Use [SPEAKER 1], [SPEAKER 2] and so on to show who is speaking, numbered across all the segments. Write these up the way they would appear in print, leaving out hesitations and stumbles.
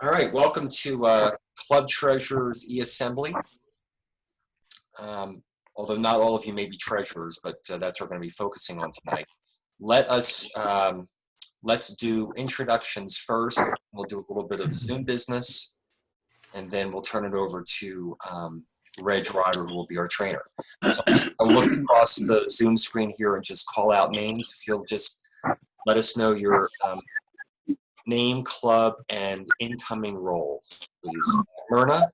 [SPEAKER 1] All right, welcome to Club Treasurers e-Assembly. Although not all of you may be treasurers, but that's what we're going to be focusing on tonight. Let's do introductions first. We'll do a little bit of Zoom business, and then we'll turn it over to Reg Ryder, who will be our trainer. So I'll look across the Zoom screen here and just call out names. If you'll just let us know your name, club, and incoming role, please. Myrna?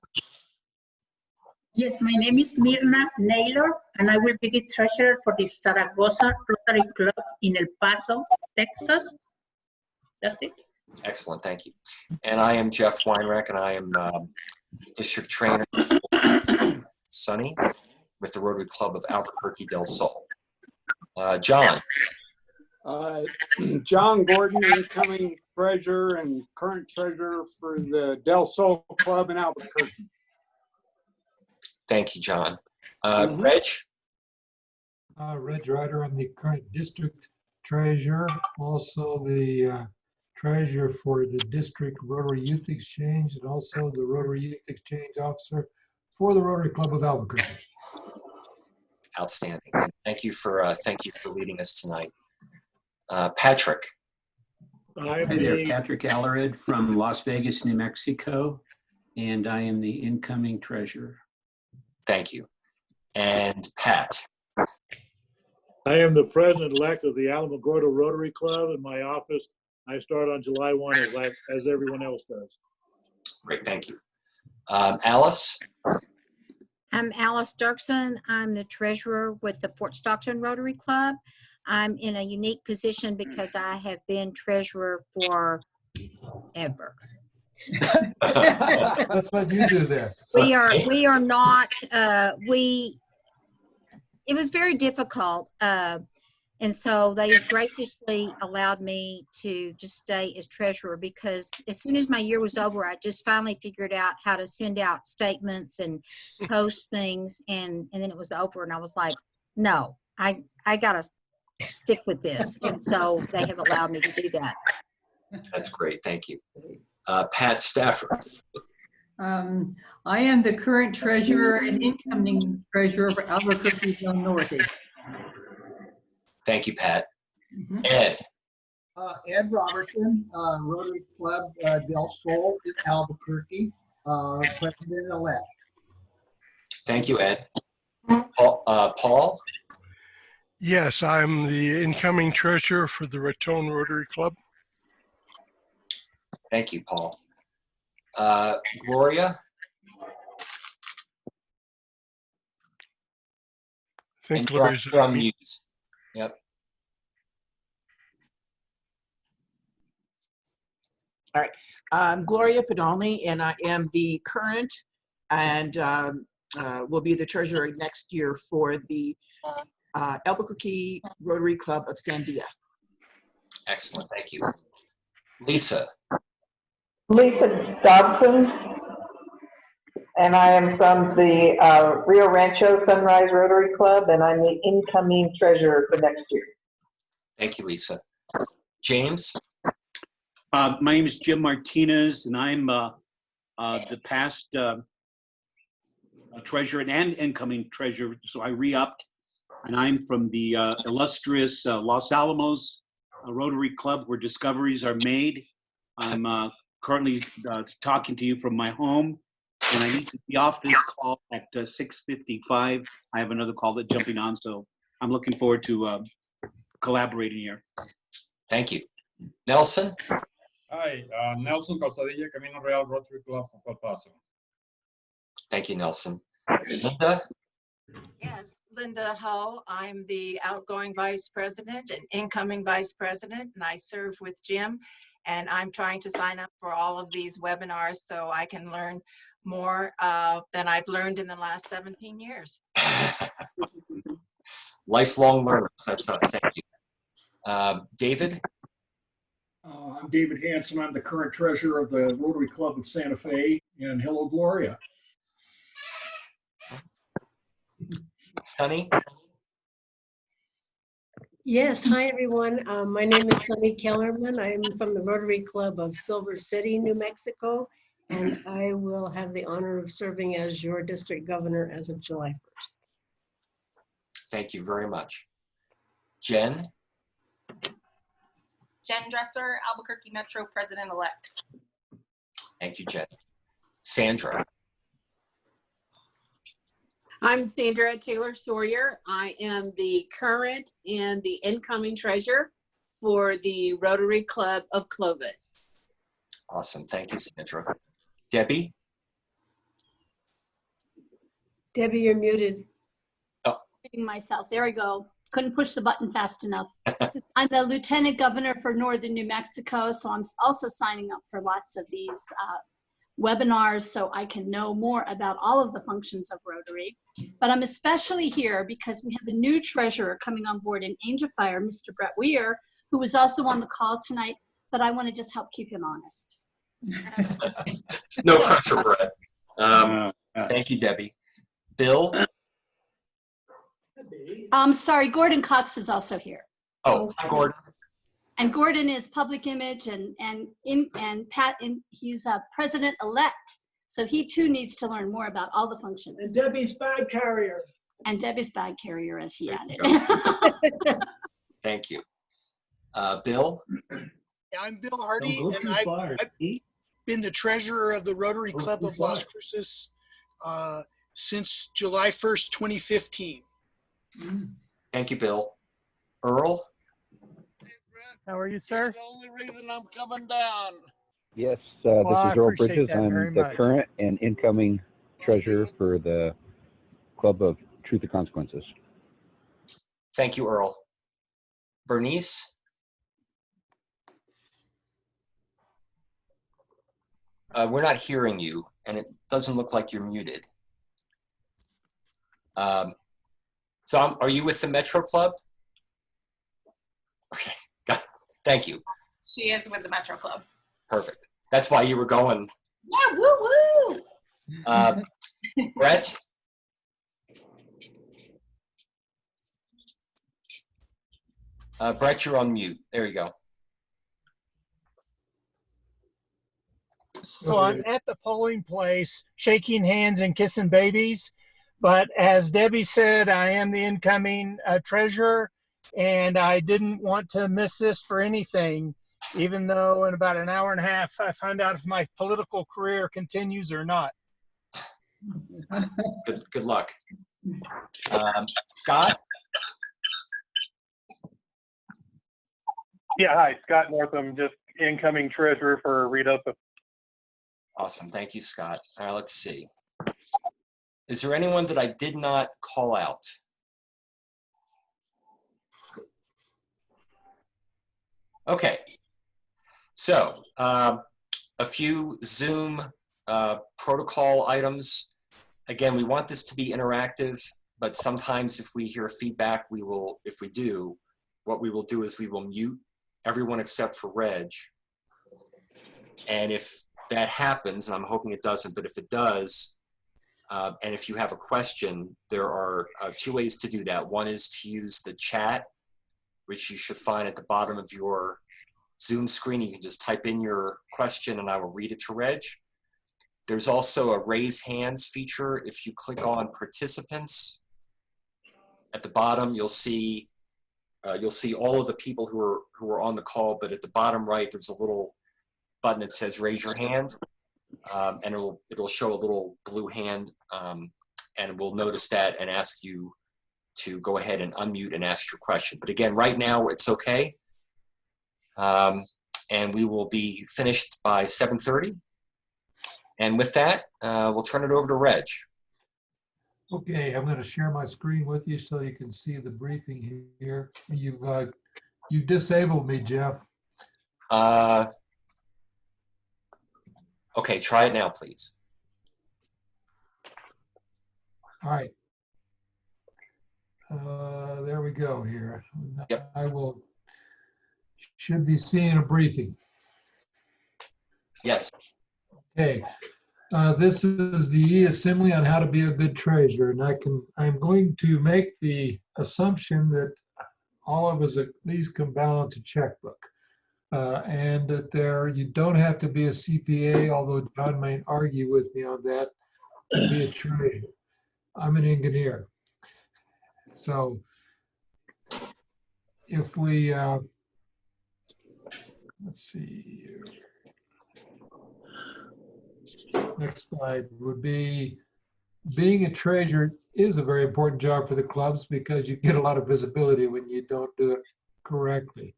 [SPEAKER 2] Yes, my name is Mirna Naylor, and I will be the treasurer for the Zaragoza Rotary Club in El Paso, Texas. That's it.
[SPEAKER 1] Excellent, thank you. And I am Jeff Weinreich, and I am district trainer for Sunny with the Rotary Club of Albuquerque del Sol. John?
[SPEAKER 3] John Gordon, incoming treasurer and current treasurer for the Del Sol Club in Albuquerque.
[SPEAKER 1] Thank you, John. Reg?
[SPEAKER 4] Reg Ryder, I'm the current district treasurer, also the treasurer for the district Rotary Youth Exchange, and also the Rotary Youth Exchange officer for the Rotary Club of Albuquerque.
[SPEAKER 1] Outstanding. And thank you for leading us tonight. Patrick?
[SPEAKER 5] Hi there, Patrick Allered from Las Vegas, New Mexico, and I am the incoming treasurer.
[SPEAKER 1] Thank you. And Pat?
[SPEAKER 6] I am the president-elect of the Alamogordo Rotary Club. In my office, I start on July 1 as everyone else does.
[SPEAKER 1] Great, thank you. Alice?
[SPEAKER 7] I'm Alice Dirksen. I'm the treasurer with the Fort Stockton Rotary Club. I'm in a unique position because I have been treasurer forever.
[SPEAKER 4] Let's let you do this.
[SPEAKER 7] We are not, it was very difficult. And so they graciously allowed me to just stay as treasurer, because as soon as my year was over, I just finally figured out how to send out statements and post things. And then it was over, and I was like, no, I gotta stick with this. And so they have allowed me to do that.
[SPEAKER 1] That's great, thank you. Pat Stafford?
[SPEAKER 8] I am the current treasurer and incoming treasurer for Albuquerque Del Norte.
[SPEAKER 1] Thank you, Pat. Ed?
[SPEAKER 9] Ed Robertson, Rotary Club Del Sol in Albuquerque, president-elect.
[SPEAKER 1] Thank you, Ed. Paul?
[SPEAKER 10] Yes, I'm the incoming treasurer for the Raton Rotary Club.
[SPEAKER 1] Thank you, Paul. Gloria?
[SPEAKER 10] I think
[SPEAKER 1] You're
[SPEAKER 10] Gloria's
[SPEAKER 1] on mute. Yep.
[SPEAKER 11] All right. I'm Gloria Padolny, and I am the current and will be the treasurer next year for the Albuquerque Rotary Club of Sandia.
[SPEAKER 1] Excellent, thank you. Lisa?
[SPEAKER 12] Lisa Dobson, and I am from the Rio Rancho Sunrise Rotary Club, and I'm the incoming treasurer for next year.
[SPEAKER 1] Thank you, Lisa. James?
[SPEAKER 13] My name is Jim Martinez, and I'm the past treasurer and incoming treasurer, so I re-upped, and I'm from the illustrious Los Alamos Rotary Club, where discoveries are made. I'm currently talking to you from my home, and I need to be off this call at 6:55. I have another call that's jumping on, so I'm looking forward to collaborating here.
[SPEAKER 1] Thank you. Nelson?
[SPEAKER 14] Hi, Nelson Calzadilla, Camino Real Rotary Club of El Paso.
[SPEAKER 1] Thank you, Nelson. Linda?
[SPEAKER 15] Yes, Linda Hull. I'm the outgoing vice president and incoming vice president, and I serve with Jim. And I'm trying to sign up for all of these webinars so I can learn more than I've learned in the last 17 years.
[SPEAKER 1] Lifelong learners, that's us, thank you. David?
[SPEAKER 16] I'm David Hanson. I'm the current treasurer of the Rotary Club of Santa Fe, and hello, Gloria.
[SPEAKER 1] Sunny?
[SPEAKER 17] Yes, hi everyone. My name is Sunny Kellerman. I'm from the Rotary Club of Silver City, New Mexico, and I will have the honor of serving as your district governor as of July 1st.
[SPEAKER 1] Thank you very much. Jen?
[SPEAKER 18] Jen Dresser, Albuquerque Metro President-elect.
[SPEAKER 1] Thank you, Jen. Sandra?
[SPEAKER 19] I'm Sandra Taylor Sawyer. I am the current and the incoming treasurer for the Rotary Club of Clovis.
[SPEAKER 1] Awesome. Thank you, Sandra. Debbie?
[SPEAKER 17] Debbie, you're muted.
[SPEAKER 20] Myself. There we go. Couldn't push the button fast enough. I'm the Lieutenant Governor for Northern New Mexico, so I'm also signing up for lots of these webinars so I can know more about all of the functions of Rotary. But I'm especially here because we have a new treasurer coming on board in Angel Fire, Mr. Brett Weir, who was also on the call tonight, but I want to just help keep him honest.
[SPEAKER 1] No pressure, Brett. Thank you, Debbie. Bill?
[SPEAKER 20] I'm sorry, Gordon Cox is also here.
[SPEAKER 1] Oh, hi, Gordon.
[SPEAKER 20] And Gordon is public image and he's a president-elect. So he too needs to learn more about all the functions.
[SPEAKER 16] And Debbie's bag carrier.
[SPEAKER 20] And Debbie's bag carrier, as he added.
[SPEAKER 1] Thank you. Bill?
[SPEAKER 21] I'm Bill Hardy, and I've been the treasurer of the Rotary Club of Las Cruces since July 1st, 2015.
[SPEAKER 1] Thank you, Bill. Earl?
[SPEAKER 22] How are you, sir?
[SPEAKER 21] The only reason I'm coming down.
[SPEAKER 23] Yes,
[SPEAKER 22] Well,
[SPEAKER 23] this
[SPEAKER 22] I
[SPEAKER 23] is Earl
[SPEAKER 22] appreciate
[SPEAKER 23] Bridges.
[SPEAKER 22] that
[SPEAKER 23] I'm
[SPEAKER 22] very
[SPEAKER 23] the
[SPEAKER 22] much.
[SPEAKER 23] current and incoming treasurer for the Club of Truth and Consequences.
[SPEAKER 1] Thank you, Earl. Bernice? We're not hearing you, and it doesn't look like you're muted. So are you with the Metro Club? Okay, got it. Thank you.
[SPEAKER 18] She is with the Metro Club.
[SPEAKER 1] Perfect. That's why you were going.
[SPEAKER 18] Yeah, woo woo.
[SPEAKER 1] Brett? Brett, you're on mute. There you go.
[SPEAKER 22] So I'm at the polling place, shaking hands and kissing babies. But as Debbie said, I am the incoming treasurer, and I didn't want to miss this for anything, even though in about an hour and a half, I find out if my political career continues or not.
[SPEAKER 1] Good luck. Scott?
[SPEAKER 24] Yeah, hi, Scott Northam, just incoming treasurer for Rita.
[SPEAKER 1] Awesome. Thank you, Scott. All right, let's see. Is there anyone that I did not call out? Okay. So a few Zoom protocol items. Again, we want this to be interactive, but sometimes if we hear feedback, if we do, what we will do is we will mute everyone except for Reg. And if that happens, and I'm hoping it doesn't, but if it does, and if you have a question, there are two ways to do that. One is to use the chat, which you should find at the bottom of your Zoom screen. You can just type in your question and I will read it to Reg. There's also a raise hands feature. If you click on participants, at the bottom you'll see all of the people who are on the call, but at the bottom right there's a little button that says raise your hand, and it'll show a little blue hand, and we'll notice that and ask you to go ahead and unmute and ask your question. But again, right now it's okay, and we will be finished by 7:30. And with that, we'll turn it over to Reg.
[SPEAKER 4] Okay, I'm going to share my screen with you so you can see the briefing here. You've disabled me, Jeff.
[SPEAKER 1] Okay, try it now, please.
[SPEAKER 4] All right. There we go here.
[SPEAKER 1] Yep.
[SPEAKER 4] Should be seeing a briefing.
[SPEAKER 1] Yes.
[SPEAKER 4] Okay. This is the e-assembly on how to be a good treasurer, and I'm going to make the assumption that all of us at least can balance a checkbook. And that you don't have to be a CPA, although John might argue with me on that, to be a treasurer. I'm an engineer. So if we, let's see here. Next slide would be, being a treasurer is a very important job for the clubs because you get a lot of visibility when you don't do it correctly.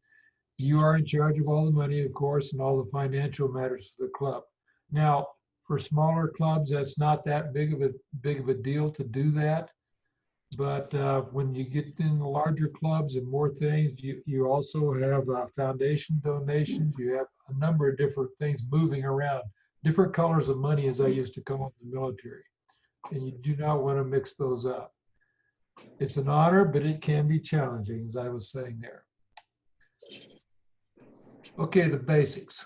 [SPEAKER 4] You are in charge of all the money, of course, and all the financial matters for the club. Now, for smaller clubs, that's not that big of a deal to do that. But when you get in the larger clubs and more things, you also have foundation donations. You have a number of different things moving around. Different colors of money, as I used to call it in the military. And you do not want to mix those up. It's an honor, but it can be challenging, as I was saying there. Okay, the basics.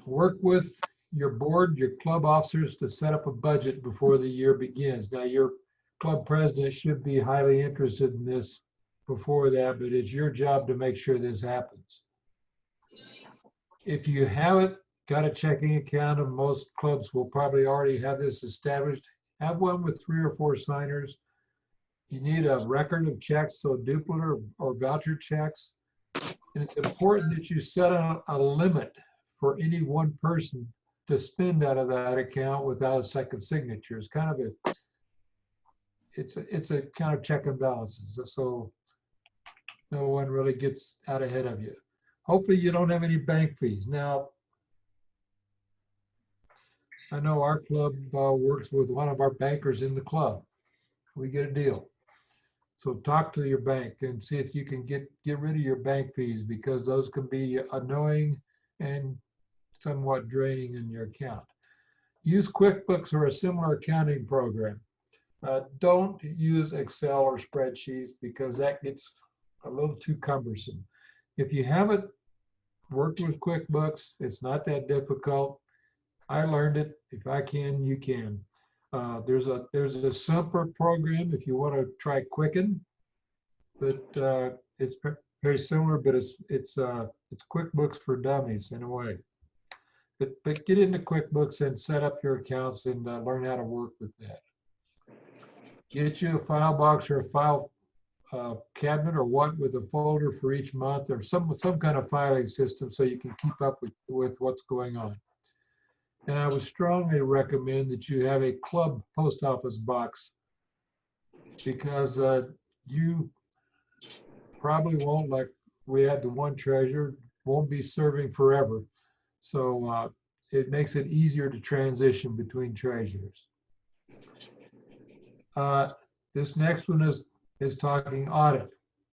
[SPEAKER 4] Work with your board, your club officers to set up a budget before the year begins. Now, your club president should be highly interested in this before that, but it's your job to make sure this happens. If you haven't got a checking account, and most clubs will probably already have this established, have one with 3 or 4 signers. You need a record of checks, so duplicate or voucher checks. And it's important that you set a limit for any one person to spend out of that account without a second signature. It's kind of it's a kind of check and balances, so no one really gets out ahead of you. Hopefully you don't have any bank fees. Now, I know our club works with one of our bankers in the club. We get a deal. So talk to your bank and see if you can get rid of your bank fees, because those can be annoying and somewhat draining in your account. Use QuickBooks or a similar accounting program. Don't use Excel or spreadsheets because that gets a little too cumbersome. If you haven't worked with QuickBooks, it's not that difficult. I learned it. If I can, you can. There's a simpler program if you want to try Quicken, but it's very similar, but it's QuickBooks for dummies in a way. But get into QuickBooks and set up your accounts and learn how to work with that. Get you a file box or a file cabinet or what with a folder for each month or some kind of filing system so you can keep up with what's going on. And I would strongly recommend that you have a club post office box, because you probably won't, like we had the one treasurer, won't be serving forever. So it makes it easier to transition between treasurers. This next one is talking audit.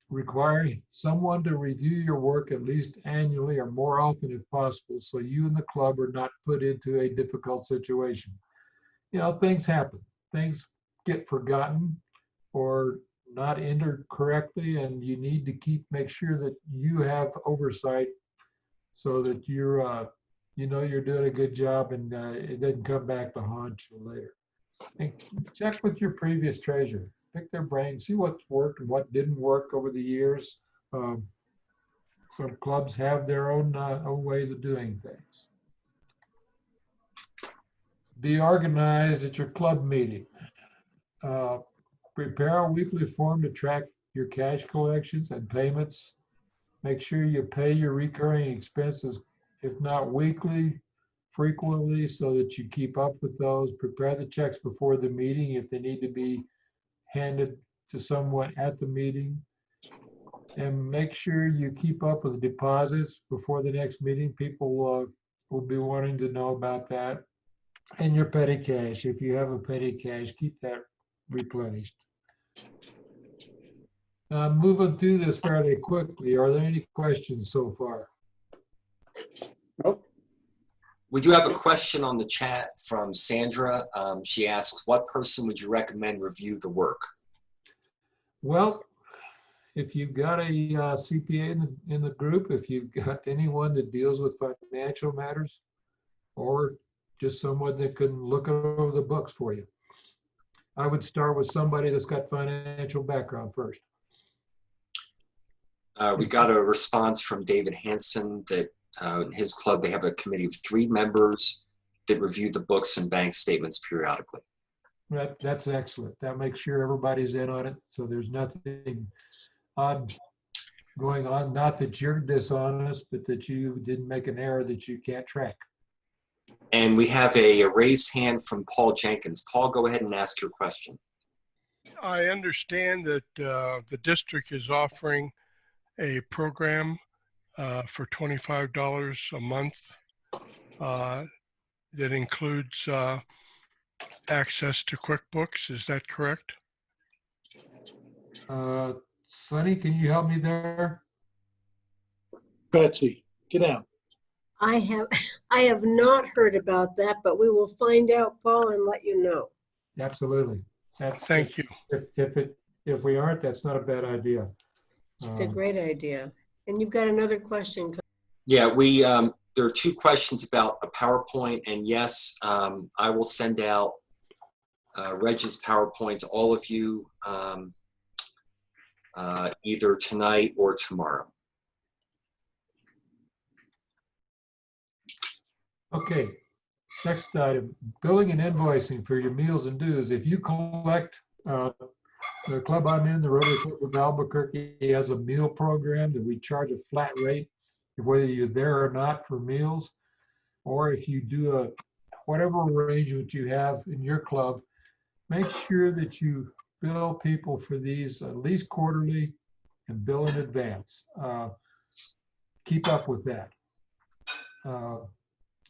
[SPEAKER 4] Requiring someone to review your work at least annually or more often if possible, so you and the club are not put into a difficult situation. You know, things happen. Things get forgotten or not entered correctly, and you need to make sure that you have oversight so that you're doing a good job and it doesn't come back to haunt you later. And check with your previous treasurer. Pick their brain, see what's worked and what didn't work over the years. Some clubs have their own ways of doing things. Be organized at your club meeting. Prepare a weekly form to track your cash collections and payments. Make sure you pay your recurring expenses, if not weekly, frequently, so that you keep up with those. Prepare the checks before the meeting if they need to be handed to someone at the meeting, and make sure you keep up with deposits before the next meeting. People will be wanting to know about that. And your petty cash, if you have a petty cash, keep that replenished. Moving through this fairly quickly, are there any questions so far?
[SPEAKER 9] Nope.
[SPEAKER 1] We do have a question on the chat from Sandra. She asks, what person would you recommend review the work?
[SPEAKER 4] Well, if you've got a CPA in the group, if you've got anyone that deals with financial matters, or just someone that can look over the books for you, I would start with somebody that's got financial background first.
[SPEAKER 1] We got a response from David Hansen that in his club, they have a committee of 3 members that review the books and bank statements periodically.
[SPEAKER 4] That's excellent. That makes sure everybody's in on it, so there's nothing odd going on. Not that you're dishonest, but that you didn't make an error that you can't track.
[SPEAKER 1] And we have a raised hand from Paul Jenkins. Paul, go ahead and ask your question.
[SPEAKER 10] I understand that the district is offering a program for $25 a month that includes access to QuickBooks. Is that correct?
[SPEAKER 4] Sonny, can you help me there?
[SPEAKER 2] Betsy, get down.
[SPEAKER 17] I have not heard about that, but we will find out, Paul, and let you know.
[SPEAKER 4] Absolutely.
[SPEAKER 10] Thank you.
[SPEAKER 4] If we aren't, that's not a bad idea.
[SPEAKER 17] It's a great idea. And you've got another question.
[SPEAKER 1] Yeah, there are 2 questions about a PowerPoint, and yes, I will send out Reg's PowerPoint to all of you either tonight or tomorrow.
[SPEAKER 4] Okay, next item, billing and invoicing for your meals and dues. If you collect, the club I'm in, the Rotary Club of Albuquerque, has a meal program that we charge a flat rate, whether you're there or not for meals, or if you do whatever arrangement you have in your club, make sure that you bill people for these at least quarterly and bill in advance. Keep up with that.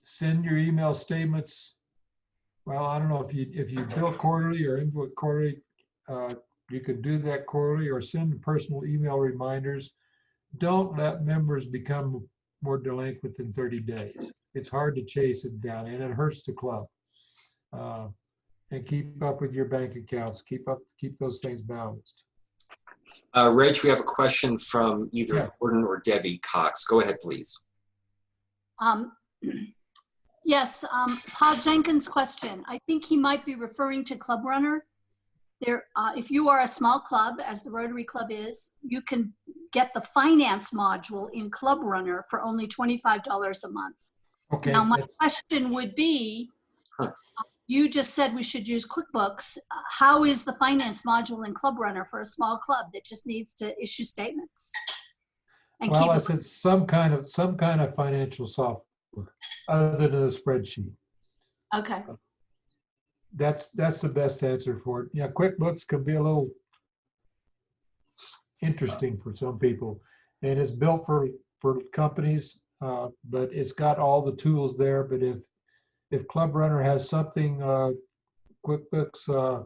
[SPEAKER 4] Send your email statements. Well, I don't know if you bill quarterly or input quarterly, you could do that quarterly or send personal email reminders. Don't let members become more delinquent than 30 days. It's hard to chase it down and it hurts the club. And keep up with your bank accounts. Keep those things balanced.
[SPEAKER 1] Reg, we have a question from either Gordon or Debbie Cox. Go ahead, please.
[SPEAKER 20] Yes, Paul Jenkins' question. I think he might be referring to Club Runner. There, if you are a small club, as the Rotary Club is, you can get the finance module in Club Runner for only $25 a month.
[SPEAKER 4] Okay.
[SPEAKER 20] Now, my question would be, you just said we should use QuickBooks. How is the finance module in Club Runner for a small club that just needs to issue statements? And
[SPEAKER 4] well, I said some kind of financial software other than a spreadsheet.
[SPEAKER 20] Okay.
[SPEAKER 4] That's the best answer for it. Yeah, QuickBooks can be a little interesting for some people, and it's built for companies, but it's got all the tools there. But if Club Runner has something QuickBooks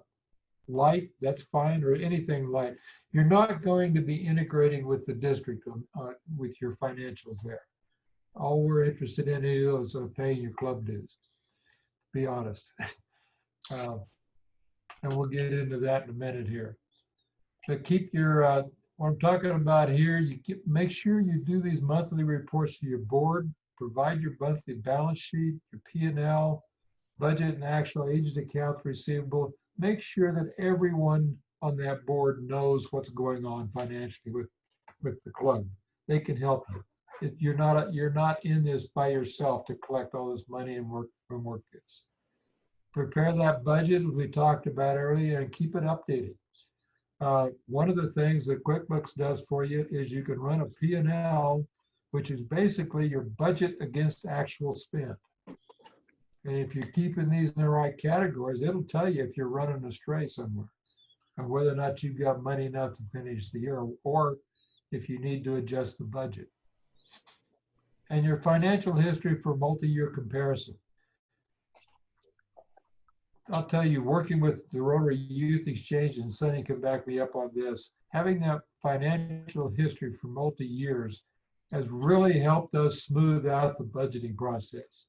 [SPEAKER 4] Lite, that's fine, or anything Lite. You're not going to be integrating with the district with your financials there. All we're interested in is paying your club dues. Be honest. And we'll get into that in a minute here. But keep your, what I'm talking about here, make sure you do these monthly reports to your board, provide your monthly balance sheet, your P&L, budget and actual aged accounts receivable. Make sure that everyone on that board knows what's going on financially with the club. They can help you. You're not in this by yourself to collect all this money and work this. Prepare that budget as we talked about earlier and keep it updated. One of the things that QuickBooks does for you is you can run a P&L, which is basically your budget against actual spend. And if you're keeping these in the right categories, it'll tell you if you're running astray somewhere and whether or not you've got money enough to finish the year or if you need to adjust the budget. And your financial history for multi-year comparison. I'll tell you, working with the Rotary Youth Exchange, and Sonny can back me up on this, having that financial history for multi-years has really helped us smooth out the budgeting process.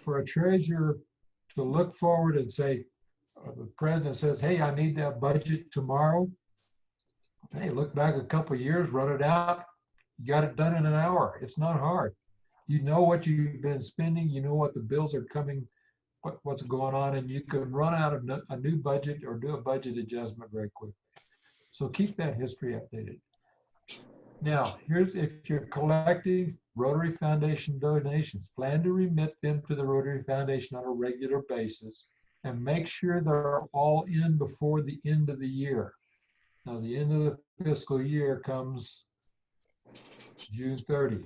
[SPEAKER 4] For a treasurer to look forward and say, the president says, hey, I need that budget tomorrow. Hey, look back a couple of years, run it out. You got it done in an hour. It's not hard. You know what you've been spending. You know what the bills are coming, what's going on, and you can run out of a new budget or do a budget adjustment very quickly. So keep that history updated. Now, here's if you're collecting Rotary Foundation donations, plan to remit them to the Rotary Foundation on a regular basis and make sure they're all in before the end of the year. Now, the end of the fiscal year comes June 30.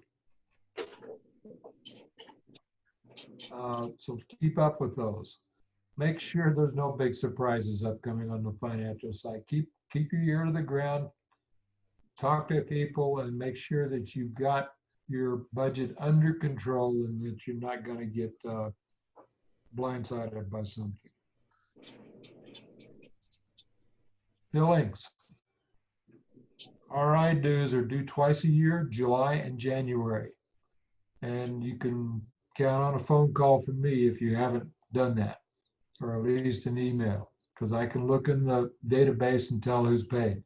[SPEAKER 4] So keep up with those. Make sure there's no big surprises upcoming on the financial side. Keep your ear to the ground. Talk to people and make sure that you've got your budget under control and that you're not going to get blindsided by something. Billings. RI dues are due twice a year, July and January. And you can count on a phone call from me if you haven't done that, or at least an email, because I can look in the database and tell who's paid.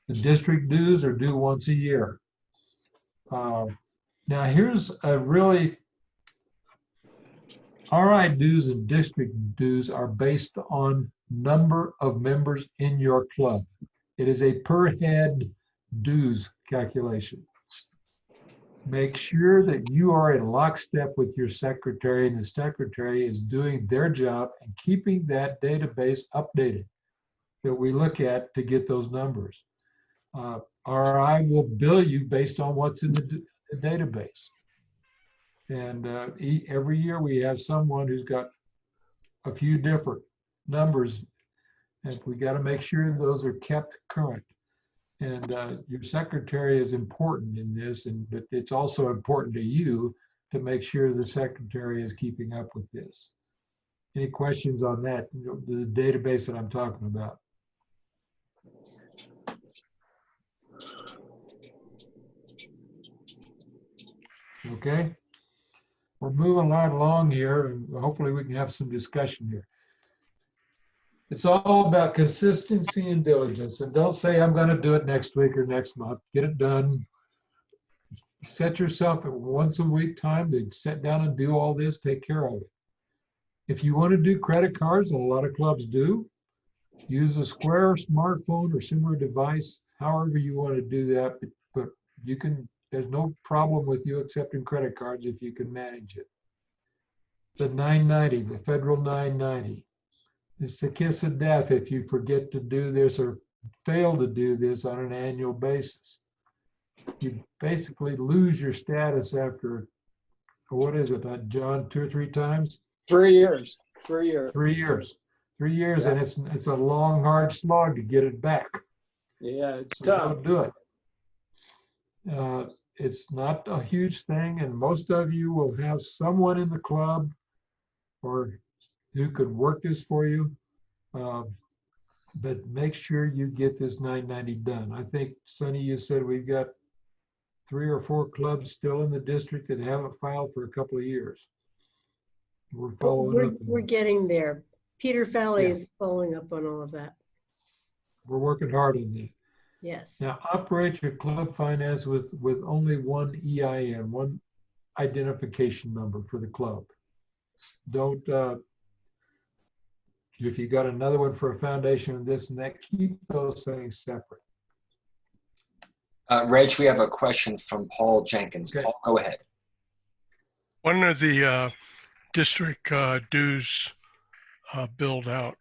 [SPEAKER 4] The district dues are due once a year. Now here's a really, RI dues and district dues are based on number of members in your club. It is a per head dues calculation. Make sure that you are in lockstep with your secretary and the secretary is doing their job and keeping that database updated that we look at to get those numbers. RI will bill you based on what's in the database. And every year we have someone who's got a few different numbers, and we got to make sure those are kept current. And your secretary is important in this, but it's also important to you to make sure the secretary is keeping up with this. Any questions on that, the database that I'm talking about? Okay, we're moving right along here, and hopefully we can have some discussion here. It's all about consistency and diligence, and don't say I'm going to do it next week or next month. Get it done. Set yourself at once a week time to sit down and do all this. Take care of it. If you want to do credit cards, and a lot of clubs do, use a Square smartphone or similar device, however you want to do that. But you can. There's no problem with you accepting credit cards if you can manage it. The 990, the federal 990. It's the kiss of death if you forget to do this or fail to do this on an annual basis. You basically lose your status after, what is it, John, 2 or 3 times?
[SPEAKER 9] 3 years. 3 years.
[SPEAKER 4] 3 years. 3 years,
[SPEAKER 9] Yeah.
[SPEAKER 4] and it's a long, hard slog to get it back.
[SPEAKER 9] Yeah, it's
[SPEAKER 4] So
[SPEAKER 9] tough.
[SPEAKER 4] don't do it. It's not a huge thing, and most of you will have someone in the club or who could work this for you. But make sure you get this 990 done. I think, Sonny, you said we've got 3 or 4 clubs still in the district that haven't filed for a couple of years. We're following up.
[SPEAKER 17] We're getting there. Peter Fowley
[SPEAKER 4] Yeah.
[SPEAKER 17] is following up on all of that.
[SPEAKER 4] We're working hard on that.
[SPEAKER 17] Yes.
[SPEAKER 4] Now, operate your club finance with only one EIN, one identification number for the club. Don't, if you got another one for a foundation and this and that, keep those things separate.
[SPEAKER 1] Reg, we have a question from Paul Jenkins.
[SPEAKER 4] Okay.
[SPEAKER 1] Paul, go ahead.
[SPEAKER 10] When are the district dues billed out?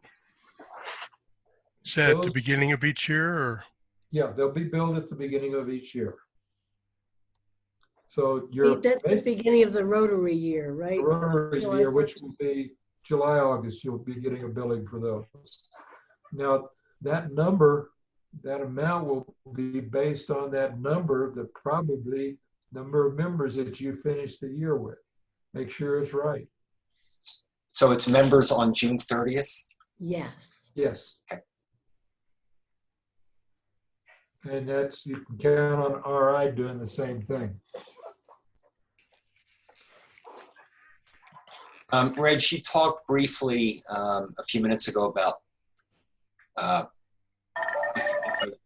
[SPEAKER 10] Is that at the
[SPEAKER 4] Those-
[SPEAKER 10] beginning of each year, or?
[SPEAKER 4] Yeah, they'll be billed at the beginning of each year. So your
[SPEAKER 17] That's the beginning of the Rotary year, right?
[SPEAKER 4] Rotary
[SPEAKER 17] July
[SPEAKER 4] year, which
[SPEAKER 17] 1st.
[SPEAKER 4] will be July, August, you'll be getting a billing for those. Now, that number, that amount will be based on that number, the probably number of members that you finished the year with. Make sure it's right.
[SPEAKER 1] So it's members on June 30th?
[SPEAKER 17] Yes.
[SPEAKER 4] Yes. And that's, you can count on RI doing the same thing.
[SPEAKER 1] Reg, you talked briefly a few minutes ago about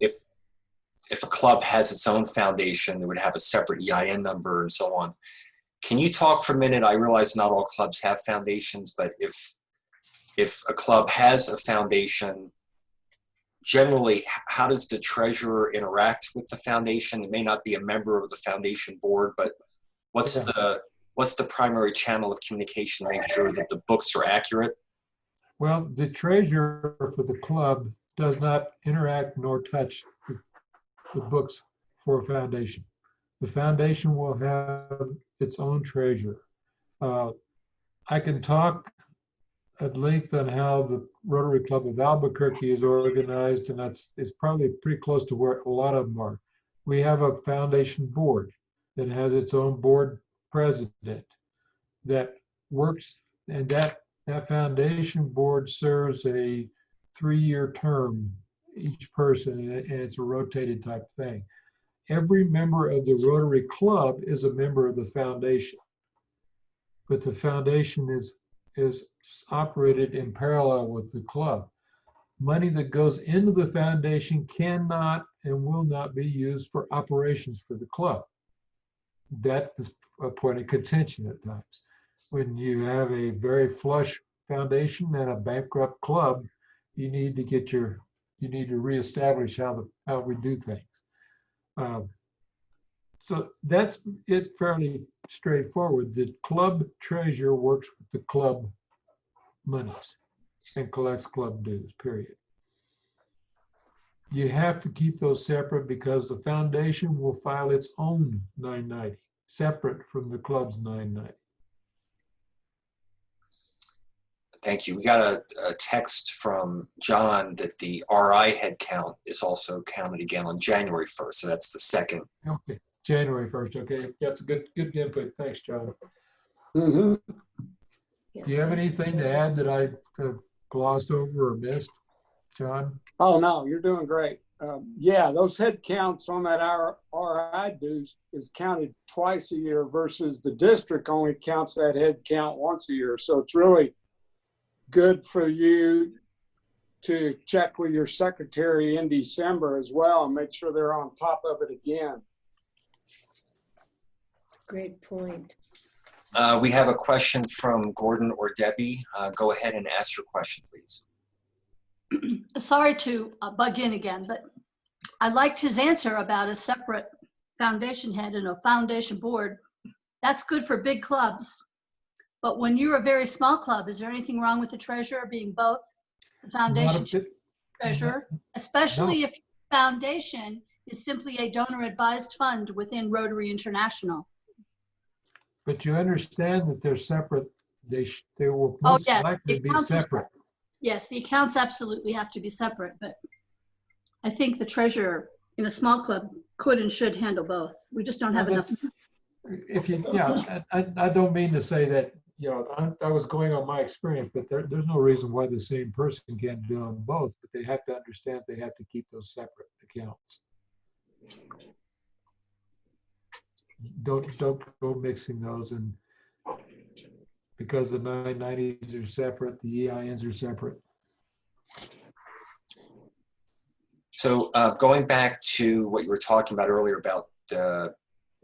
[SPEAKER 1] if a club has its own foundation, it would have a separate EIN number and so on. Can you talk for a minute? I realize not all clubs have foundations, but if a club has a foundation, generally, how does the treasurer interact with the foundation? It may not be a member of the foundation board, but what's the primary channel of communication to make sure that the books are accurate?
[SPEAKER 4] Well, the treasurer for the club does not interact nor touch the books for a foundation. The foundation will have its own treasurer. I can talk at length on how the Rotary Club of Albuquerque is organized, and it's probably pretty close to where a lot of them are. We have a foundation board that has its own board president that works, and that foundation board serves a 3-year term, each person, and it's a rotated type thing. Every member of the Rotary Club is a member of the foundation, but the foundation is operated in parallel with the club. Money that goes into the foundation cannot and will not be used for operations for the club. That is a point of contention at times. When you have a very flush foundation and a bankrupt club, you need to reestablish how we do things. So that's it, fairly straightforward. The club treasurer works with the club monies and collects club dues, period. You have to keep those separate because the foundation will file its own 990, separate from the club's 990.
[SPEAKER 1] Thank you. We got a text from John that the RI head count is also counted again on January 1st. So that's the second.
[SPEAKER 4] Okay, January 1st. Okay, that's a good input. Thanks, John.
[SPEAKER 9] Mm-hmm.
[SPEAKER 4] Do you have anything to add that I have glossed over or missed, John?
[SPEAKER 9] Oh, no, you're doing great. Yeah, those head counts on that RI dues is counted twice a year versus the district only counts that head count once a year. So it's really good for you to check with your secretary in December as well and make sure they're on top of it again.
[SPEAKER 17] Great point.
[SPEAKER 1] We have a question from Gordon or Debbie. Go ahead and ask your question, please.
[SPEAKER 20] Sorry to bug in again, but I liked his answer about a separate foundation head and a foundation board. That's good for big clubs. But when you're a very small club, is there anything wrong with the treasurer being both the foundation treasurer, especially if your foundation is simply a donor-advised fund within Rotary International?
[SPEAKER 4] But you understand that they're separate. They will most likely be separate.
[SPEAKER 20] Yes, the accounts absolutely have to be separate, but I think the treasurer in a small club could and should handle both. We just don't have enough.
[SPEAKER 4] I don't mean to say that, I was going on my experience, but there's no reason why the same person can't do them both, but they have to understand they have to keep those separate accounts. Don't go mixing those, and because the 990s are separate, the EINs are separate.
[SPEAKER 1] So going back to what you were talking about earlier about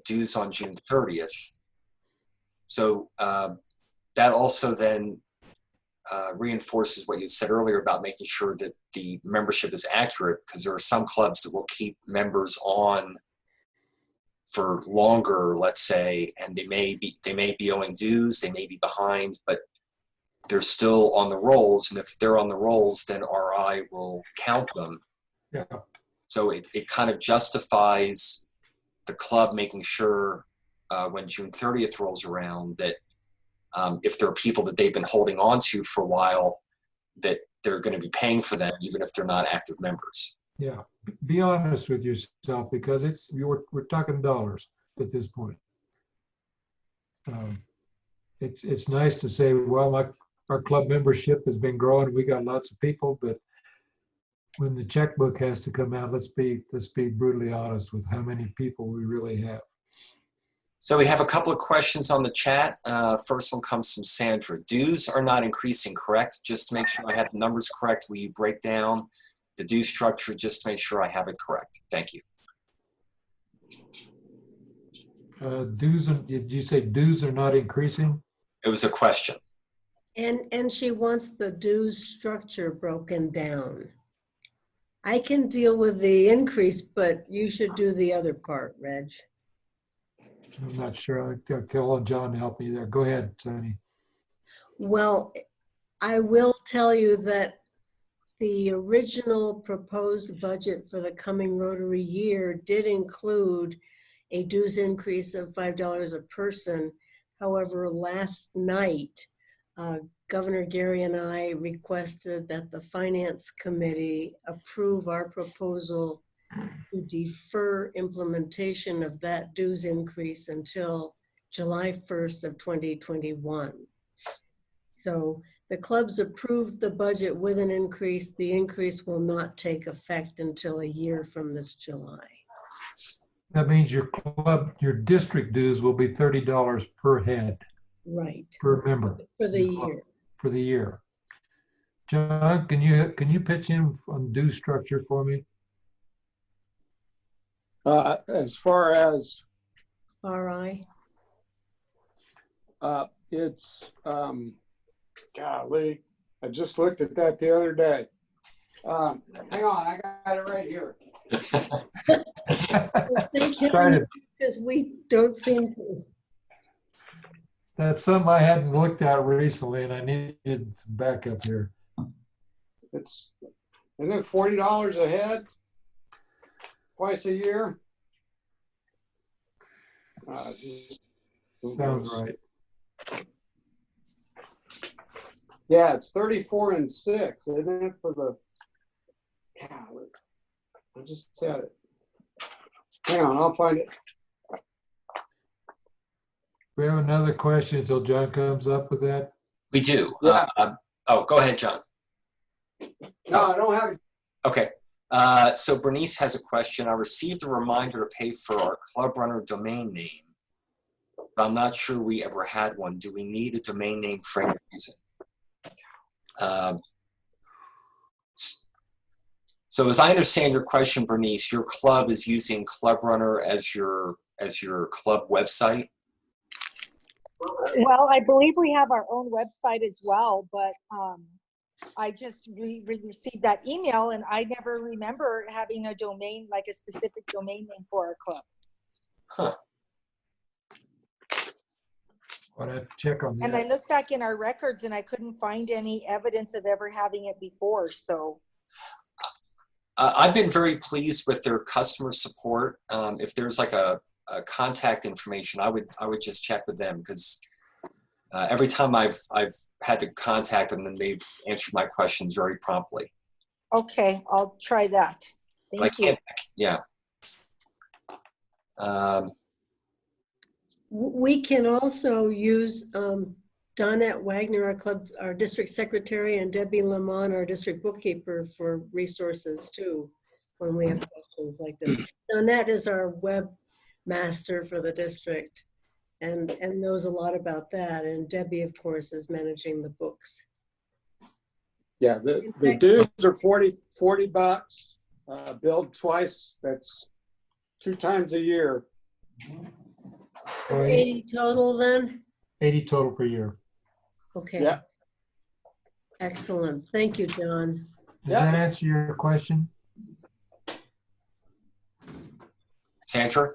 [SPEAKER 1] dues on June 30th. So that also then reinforces what you said earlier about making sure that the membership is accurate, because there are some clubs that will keep members on for longer, let's say, and they may be owing dues, they may be behind, but they're still on the rolls. And if they're on the rolls, then RI will count them.
[SPEAKER 4] Yeah.
[SPEAKER 1] So it kind of justifies the club making sure when June 30th rolls around that if there are people that they've been holding on to for a while, that they're going to be paying for them, even if they're not active members.
[SPEAKER 4] Yeah, be honest with yourself, because we're talking dollars at this point. It's nice to say, well, our club membership has been growing. We got lots of people, but when the checkbook has to come out, let's be brutally honest with how many people we really have.
[SPEAKER 1] So we have a couple of questions on the chat. First one comes from Sandra. Dues are not increasing, correct? Just to make sure I have the numbers correct, will you break down the due structure just to make sure I have it correct? Thank you.
[SPEAKER 4] Did you say dues are not increasing?
[SPEAKER 1] It was a question.
[SPEAKER 17] And she wants the dues structure broken down. I can deal with the increase, but you should do the other part, Reg.
[SPEAKER 4] I'm not sure. I'll call on John to help me there. Go ahead, Sonny.
[SPEAKER 17] Well, I will tell you that the original proposed budget for the coming Rotary year did include a dues increase of $5 a person. However, last night, Governor Gary and I requested that the Finance Committee approve our proposal to defer implementation of that dues increase until July 1st of 2021. So the clubs approved the budget with an increase. The increase will not take effect until a year from this July.
[SPEAKER 4] That means your district dues will be $30 per head.
[SPEAKER 17] Right.
[SPEAKER 4] Per member.
[SPEAKER 17] For the year.
[SPEAKER 4] For the year. John, can you pitch in on due structure for me?
[SPEAKER 9] As far as
[SPEAKER 17] RI,
[SPEAKER 9] it's golly, I just looked at that the other day. Hang on, I got it right here.
[SPEAKER 17] thank you, because we don't seem to.
[SPEAKER 4] That's something I hadn't looked at recently, and I needed some backup here.
[SPEAKER 9] Isn't it $40 a head? Twice a year?
[SPEAKER 4] Sounds right.
[SPEAKER 9] Yeah, it's 34 and 6, isn't it, for the, golly, I just had it. Hang on, I'll find it.
[SPEAKER 4] We have another question until John comes up with that.
[SPEAKER 1] We do.
[SPEAKER 9] Yeah.
[SPEAKER 1] Oh, go ahead, John.
[SPEAKER 9] No, I don't have it.
[SPEAKER 1] Okay. So Bernice has a question. I received a reminder to pay for our Club Runner domain name, but I'm not sure we ever had one. Do we need a domain name for any reason? So as I understand your question, Bernice, your club is using Club Runner as your club website?
[SPEAKER 2] Well, I believe we have our own website as well, but I just received that email and I never remember having a domain, like a specific domain name for our club.
[SPEAKER 1] Huh.
[SPEAKER 4] I'll have to check on that.
[SPEAKER 2] And I looked back in our records and I couldn't find any evidence of ever having it before, so.
[SPEAKER 1] I've been very pleased with their customer support. If there's like a contact information, I would just check with them, because every time I've had to contact them, and they've answered my questions very promptly.
[SPEAKER 2] Okay, I'll try that. Thank you.
[SPEAKER 1] Yeah.
[SPEAKER 17] We can also use Donette Wagner, our district secretary, and Debbie Lamont, our district bookkeeper, for resources too, when we have questions like this. Donette is our webmaster for the district and knows a lot about that. And Debbie, of course, is managing the books.
[SPEAKER 9] Yeah, the dues are $40 bucks, billed twice. That's 2 times a year.
[SPEAKER 17] 80 total then?
[SPEAKER 4] 80 total per year.
[SPEAKER 17] Okay.
[SPEAKER 9] Yeah.
[SPEAKER 17] Excellent. Thank you, John.
[SPEAKER 4] Does that answer your question?
[SPEAKER 1] Sandra?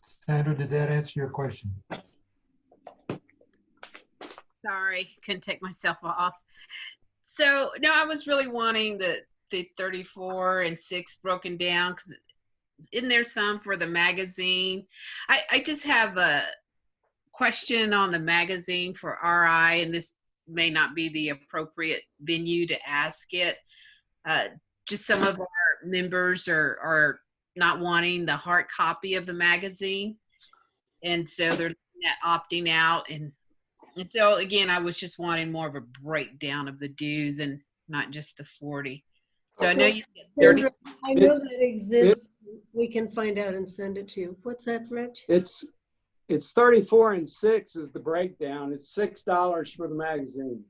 [SPEAKER 4] Sandra, did that answer your question?
[SPEAKER 19] Sorry, couldn't take myself off. So no, I was really wanting the 34 and 6 broken down, because isn't there some for the magazine? I just have a question on the magazine for RI, and this may not be the appropriate venue to ask it. Just some of our members are not wanting the hard copy of the magazine, and so they're looking at opting out. And so again, I was just wanting more of a breakdown of the dues and not just the 40. So I know you said 30.
[SPEAKER 17] I know that exists. We can find out and send it to you. What's that, Rich?
[SPEAKER 9] It's 34 and 6 is the breakdown. It's $6 for the magazine.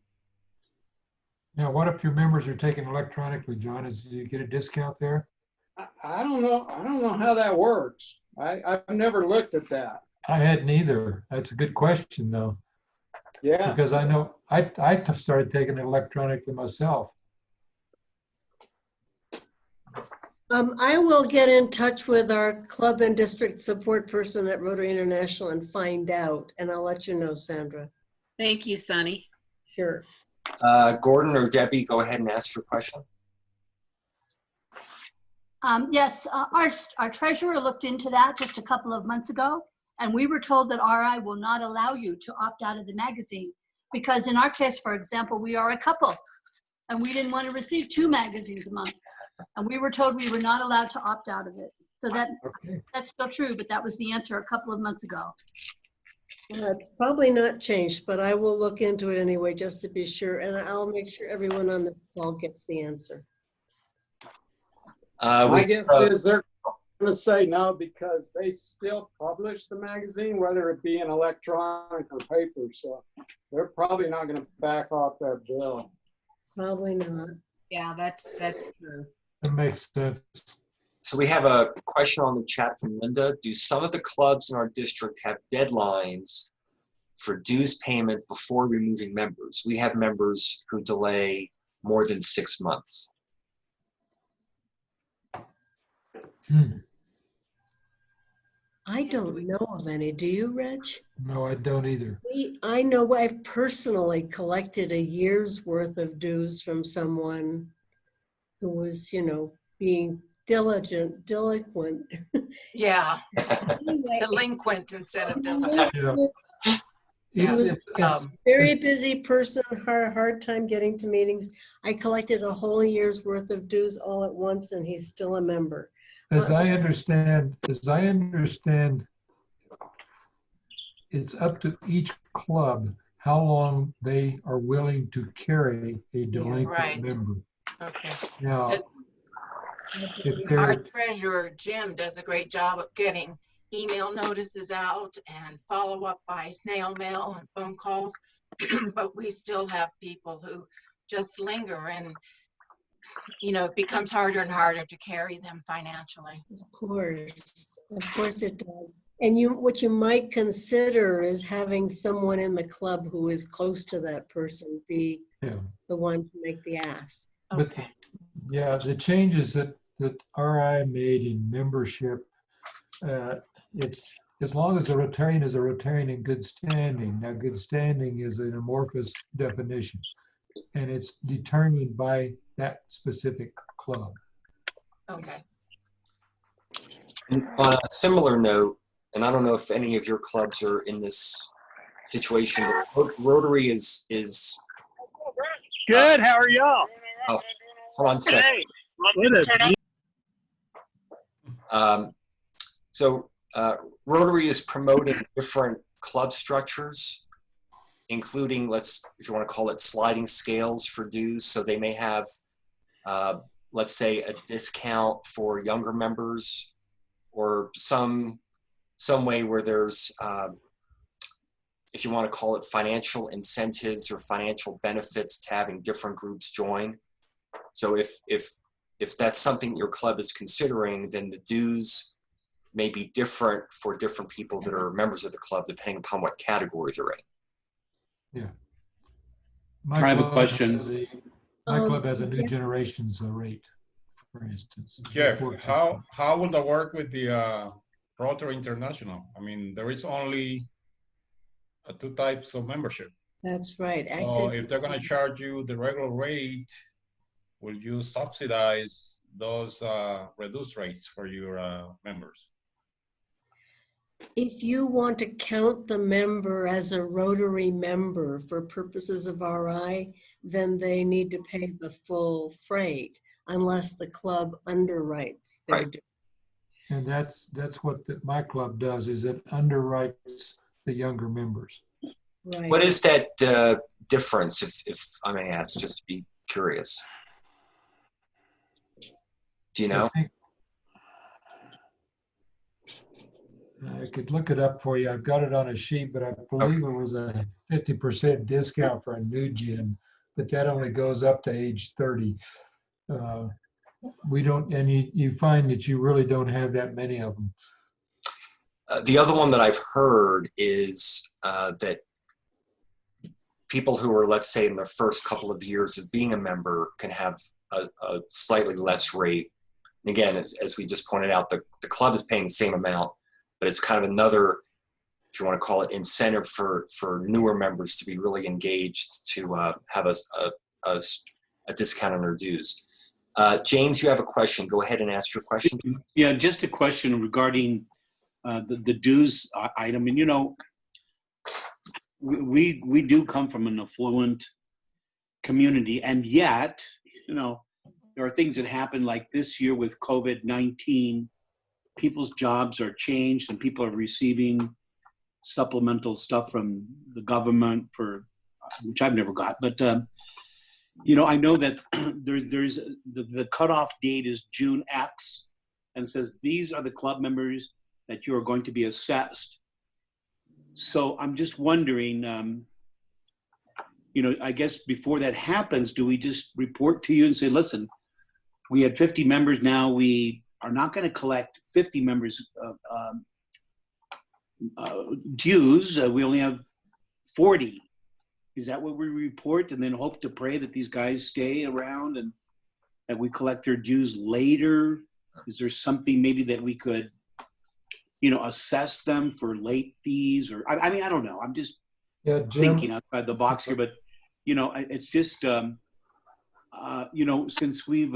[SPEAKER 4] Now, what if your members are taken electronically, John? Do you get a discount there?
[SPEAKER 9] I don't know. I don't know how that works. I've never looked at that.
[SPEAKER 4] I hadn't either. That's a good question, though.
[SPEAKER 9] Yeah.
[SPEAKER 4] Because I know I started taking it electronically myself.
[SPEAKER 17] I will get in touch with our club and district support person at Rotary International and find out, and I'll let you know, Sandra.
[SPEAKER 19] Thank you, Sunny.
[SPEAKER 17] Sure.
[SPEAKER 1] Gordon or Debbie, go ahead and ask your question.
[SPEAKER 20] Yes, our treasurer looked into that just a couple of months ago, and we were told that RI will not allow you to opt out of the magazine because in our case, for example, we are a couple and we didn't want to receive 2 magazines a month. And we were told we were not allowed to opt out of it. So that's still true, but that was the answer a couple of months ago.
[SPEAKER 17] Probably not changed, but I will look into it anyway, just to be sure. And I'll make sure everyone on the call gets the answer.
[SPEAKER 9] My guess is they're going to say no because they still publish the magazine, whether it be in electronic or paper. So they're probably not going to back off that bill.
[SPEAKER 17] Probably not.
[SPEAKER 19] Yeah, that's true.
[SPEAKER 4] That makes sense.
[SPEAKER 1] So we have a question on the chat from Linda. Do some of the clubs in our district have deadlines for dues payment before removing members? We have members who delay more than 6 months.
[SPEAKER 17] I don't know of any. Do you, Reg?
[SPEAKER 4] No, I don't either.
[SPEAKER 17] I know I've personally collected a year's worth of dues from someone who was, being delinquent.
[SPEAKER 15] Yeah.
[SPEAKER 17] Anyway,
[SPEAKER 15] Delinquent instead of diligent.
[SPEAKER 17] He was a very busy person, hard time getting to meetings. I collected a whole year's worth of dues all at once, and he's still a member.
[SPEAKER 4] As I understand, it's up to each club how long they are willing to carry a delinquent member.
[SPEAKER 15] Okay.
[SPEAKER 4] Now,
[SPEAKER 15] Our treasurer, Jim, does a great job of getting email notices out and follow up by snail mail and phone calls, but we still have people who just linger and, it becomes harder and harder to carry them financially.
[SPEAKER 17] Of course it does. And what you might consider is having someone in the club who is close to that person be the one to make the ask.
[SPEAKER 4] But the changes that RI made in membership, it's as long as a Rotarian is a Rotarian in good standing. Now, good standing is an amorphous definition, and it's determined by that specific club.
[SPEAKER 15] Okay.
[SPEAKER 1] And on a similar note, and I don't know if any of your clubs are in this situation, but Rotary is
[SPEAKER 24] Good. How are y'all?
[SPEAKER 1] Oh, hold on a second.
[SPEAKER 24] Hey,
[SPEAKER 1] So Rotary is promoting different club structures, including, if you want to call it, sliding scales for dues. So they may have, let's say, a discount for younger members, or some way where there's, if you want to call it, financial incentives or financial benefits to having different groups join. So if that's something your club is considering, then the dues may be different for different people that are members of the club, depending upon what category they're in.
[SPEAKER 4] Yeah.
[SPEAKER 13] I have a question.
[SPEAKER 4] My club has a new generation's rate, for instance.
[SPEAKER 14] Jeff, how will that work with the Rotary International? I mean, there is only 2 types of membership.
[SPEAKER 17] That's right.
[SPEAKER 14] So if they're going to charge you the regular rate, will you subsidize those reduced rates for your members?
[SPEAKER 17] If you want to count the member as a Rotary member for purposes of RI, then they need to pay the full freight unless the club underwrites their dues.
[SPEAKER 4] And that's what my club does, is it underwrites the younger members.
[SPEAKER 17] Right.
[SPEAKER 1] What is that difference, if I may ask, just to be curious? Do you know?
[SPEAKER 4] I could look it up for you. I've got it on a sheet, but I believe it was a 50% discount for a new gen, but that only goes up to age 30. We don't, and you find that you really don't have that many of them.
[SPEAKER 1] The other one that I've heard is that people who are, let's say, in their first couple of years of being a member can have a slightly less rate And again, as we just pointed out, the club is paying the same amount, but it's kind of another, if you want to call it, incentive for newer members to be really engaged to have a discount on their dues. James, you have a question. Go ahead and ask your question.
[SPEAKER 13] Yeah, just a question regarding the dues item. And, you know, we do come from an affluent community, and yet, you know, there are things that happen like this year with COVID-19. People's jobs are changed and people are receiving supplemental stuff from the government for which I've never got. But, you know, I know that there's the cutoff date is June X and says these are the club members that you are going to be assessed. So I'm just wondering, you know, I guess before that happens, do we just report to you and say, listen, we had 50 members, now we are not going to collect 50 members dues, we only have 40. Is that what we report, and then hope to pray that these guys stay around and that we collect their dues later? Is there something maybe that we could, you know, assess them for late fees? Or I mean, I don't know. I'm just thinking outside the box here, but you know, it's just you know, since we've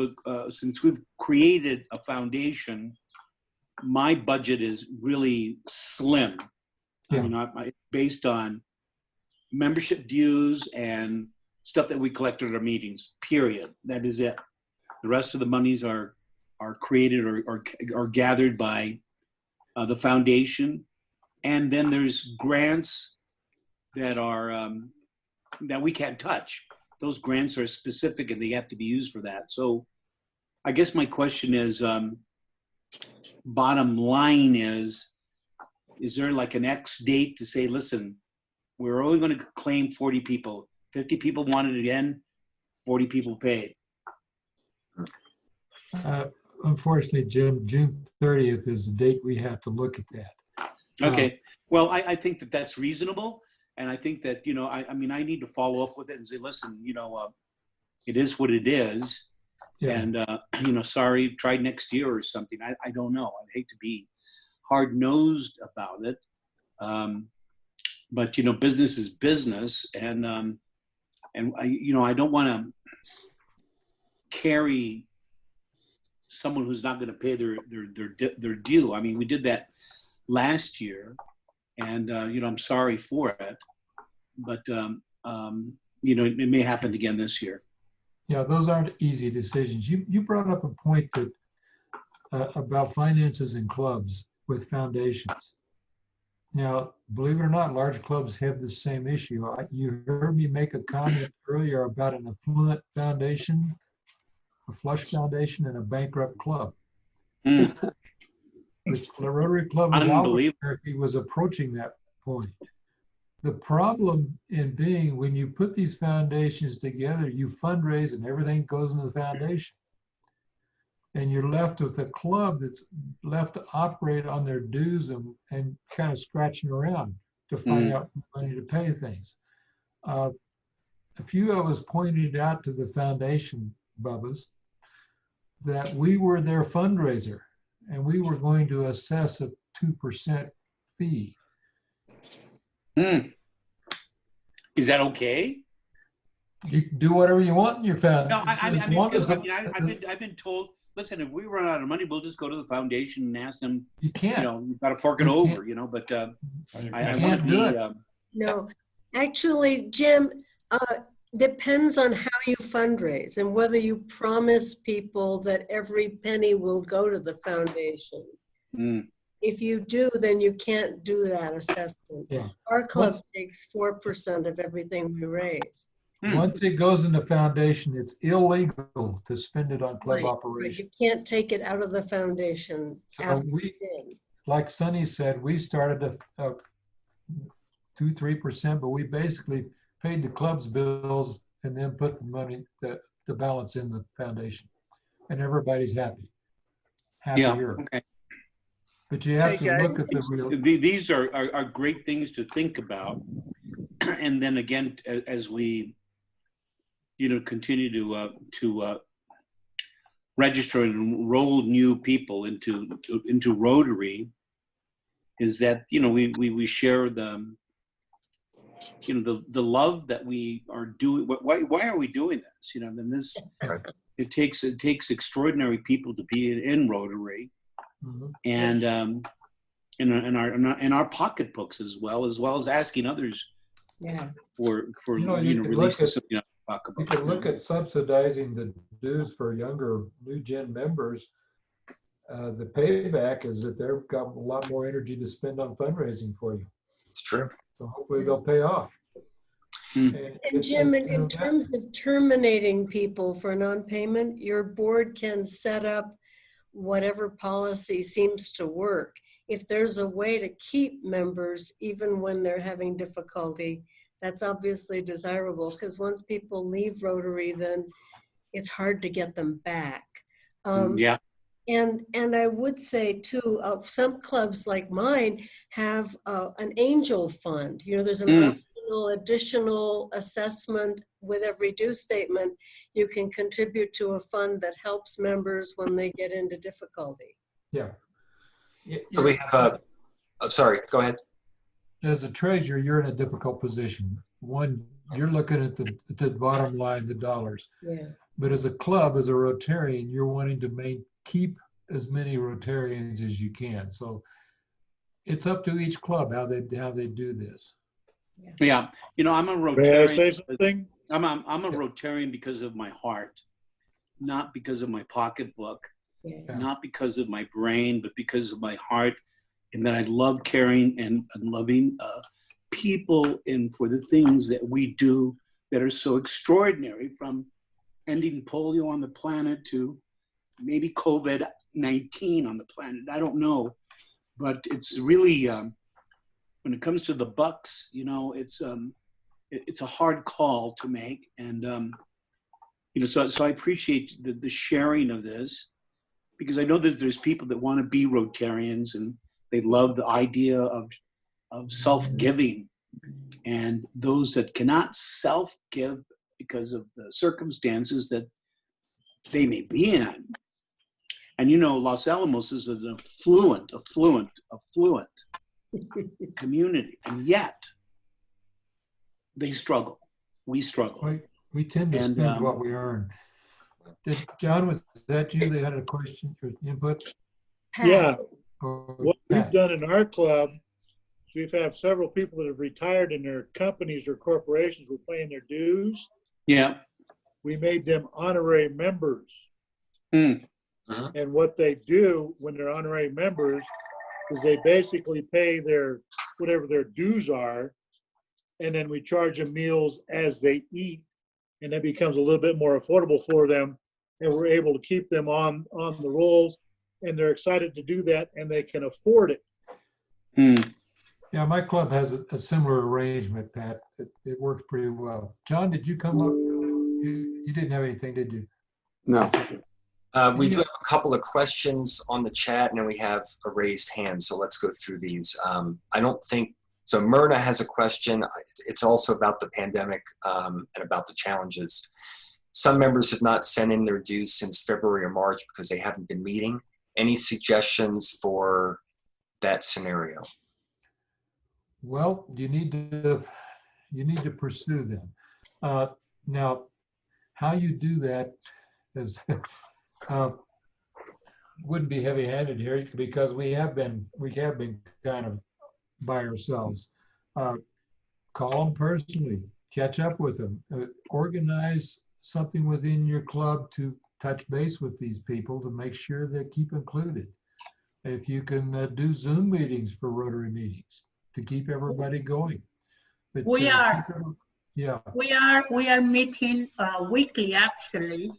[SPEAKER 13] created a foundation, my budget is really slim.
[SPEAKER 4] Yeah.
[SPEAKER 13] I mean, based on membership dues and stuff that we collect at our meetings, period. That is it. The rest of the monies are created or gathered by the foundation. And then there's grants that are, that we can't touch. Those grants are specific and they have to be used for that. So I guess my question is, bottom line is there like an X date to say, listen, we're only going to claim 40 people. 50 people wanted it again, 40 people paid.
[SPEAKER 4] Unfortunately, Jim, June 30th is the date we have to look at that.
[SPEAKER 13] Okay. Well, I think that that's reasonable. And I think that, you know, I mean, I need to follow up with it and say, listen, you know, it is what it is.
[SPEAKER 4] Yeah.
[SPEAKER 13] And, you know, sorry, try next year or something. I don't know. I'd hate to be hard-nosed about it. But, you know, business is business. And I, you know, I don't want to carry someone who's not going to pay their due. I mean, we did that last year, and you know, I'm sorry for it, but you know, it may happen again this year.
[SPEAKER 4] Yeah, those aren't easy decisions. You brought up a point that about finances in clubs with foundations. Now, believe it or not, large clubs have the same issue. You heard me make a comment earlier about an affluent foundation, a flush foundation, and a bankrupt club.
[SPEAKER 13] Mm.
[SPEAKER 4] The Rotary Club of Albuquerque was approaching that point. The problem in being, when you put these foundations together, you fundraise and everything goes into the foundation. And you're left with a club that's left to operate on their dues and kind of scratching around to find out money to pay things. A few of us pointed out to the foundation, Bubbas, that we were their fundraiser and we were going to assess a 2% fee.
[SPEAKER 13] Is that okay?
[SPEAKER 4] You can do whatever you want in your foundation.
[SPEAKER 13] No, I've been told, listen, if we run out of money, we'll just go to the foundation and ask them.
[SPEAKER 4] You can't.
[SPEAKER 13] You know, we've got to fork it over, you know, but I want to be.
[SPEAKER 17] No, actually, Jim, depends on how you fundraise and whether you promise people that every penny will go to the foundation. If you do, then you can't do that assessment.
[SPEAKER 4] Yeah.
[SPEAKER 17] Our club takes 4% of everything we raise.
[SPEAKER 4] Once it goes in the foundation, it's illegal to spend it on club operations.
[SPEAKER 17] You can't take it out of the foundation.
[SPEAKER 4] So like Sonny said, we started at 2-3%, but we basically paid the club's bills and then put the money, the balance in the foundation, and everybody's happy. Happier.
[SPEAKER 13] Yeah. Okay.
[SPEAKER 4] But you have to look at the real.
[SPEAKER 13] These are great things to think about, and then again, as we, you know, continue to register and enroll new people into Rotary is that, you know, we share the, you know, the love that we are doing. Why are we doing this? You know, then this, it takes extraordinary people to be in Rotary, and in our pocketbooks as well as asking others for
[SPEAKER 4] you could
[SPEAKER 13] releases of,
[SPEAKER 4] you could look at subsidizing the dues for younger new gen members. The payback is that they've got a lot more energy to spend on fundraising for you.
[SPEAKER 1] It's true.
[SPEAKER 4] So hopefully they'll pay off.
[SPEAKER 17] And Jim, in terms of terminating people for non-payment, your board can set up whatever policy seems to work. If there's a way to keep members even when they're having difficulty, that's obviously desirable, because once people leave Rotary, then it's hard to get them back. And I would say too, some clubs like mine have an angel fund. You know, there's an additional assessment with every due statement. You can contribute to a fund that helps members when they get into difficulty.
[SPEAKER 4] Yeah.
[SPEAKER 1] So we have sorry, go ahead.
[SPEAKER 4] As a treasurer, you're in a difficult position. One, you're looking at the bottom line, the dollars.
[SPEAKER 17] Yeah.
[SPEAKER 4] But as a club, as a Rotarian, you're wanting to keep as many Rotarians as you can. So it's up to each club how they do this.
[SPEAKER 13] Yeah, you know, I'm a Rotarian.
[SPEAKER 24] May I say something?
[SPEAKER 13] I'm a Rotarian because of my heart, not because of my pocketbook, not because of my brain, but because of my heart, and that I love caring and loving people, and for the things that we do that are so extraordinary, from ending polio on the planet to maybe COVID-19 on the planet. I don't know, but it's really, when it comes to the bucks, you know, it's a hard call to make. And, you know, so I appreciate the sharing of this, because I know there's people that want to be Rotarians and they love the idea of self-giving, and those that cannot self-give because of the circumstances that they may be in. And you know, Los Alamos is an affluent community, and yet they struggle. We struggle.
[SPEAKER 4] We tend to spend what we earn. John, was that you that had a question or input?
[SPEAKER 24] Yeah. What we've done in our club, we've had several people that have retired in their companies or corporations were paying their dues.
[SPEAKER 13] Yeah.
[SPEAKER 24] We made them honorary members. And what they do when they're honorary members is they basically pay whatever their dues are, and then we charge them meals as they eat, and that becomes a little bit more affordable for them, and we're able to keep them on the rolls, and they're excited to do that, and they can afford it.
[SPEAKER 4] Yeah, my club has a similar arrangement, Pat. It works pretty well. John, did you come up? You didn't have anything, did you?
[SPEAKER 9] No.
[SPEAKER 1] We do have a couple of questions on the chat, and then we have a raised hand. So let's go through these. I don't think, so Myrna has a question. It's also about the pandemic and about the challenges. Some members have not sent in their dues since February or March because they haven't been meeting. Any suggestions for that scenario?
[SPEAKER 4] Well, you need to pursue them. Now, how you do that is wouldn't be heavy-handed here, because we have been kind of by ourselves. Call them personally, catch up with them, organize something within your club to touch base with these people to make sure they keep included. If you can do Zoom meetings for Rotary meetings to keep everybody going. But,
[SPEAKER 3] we are meeting weekly actually,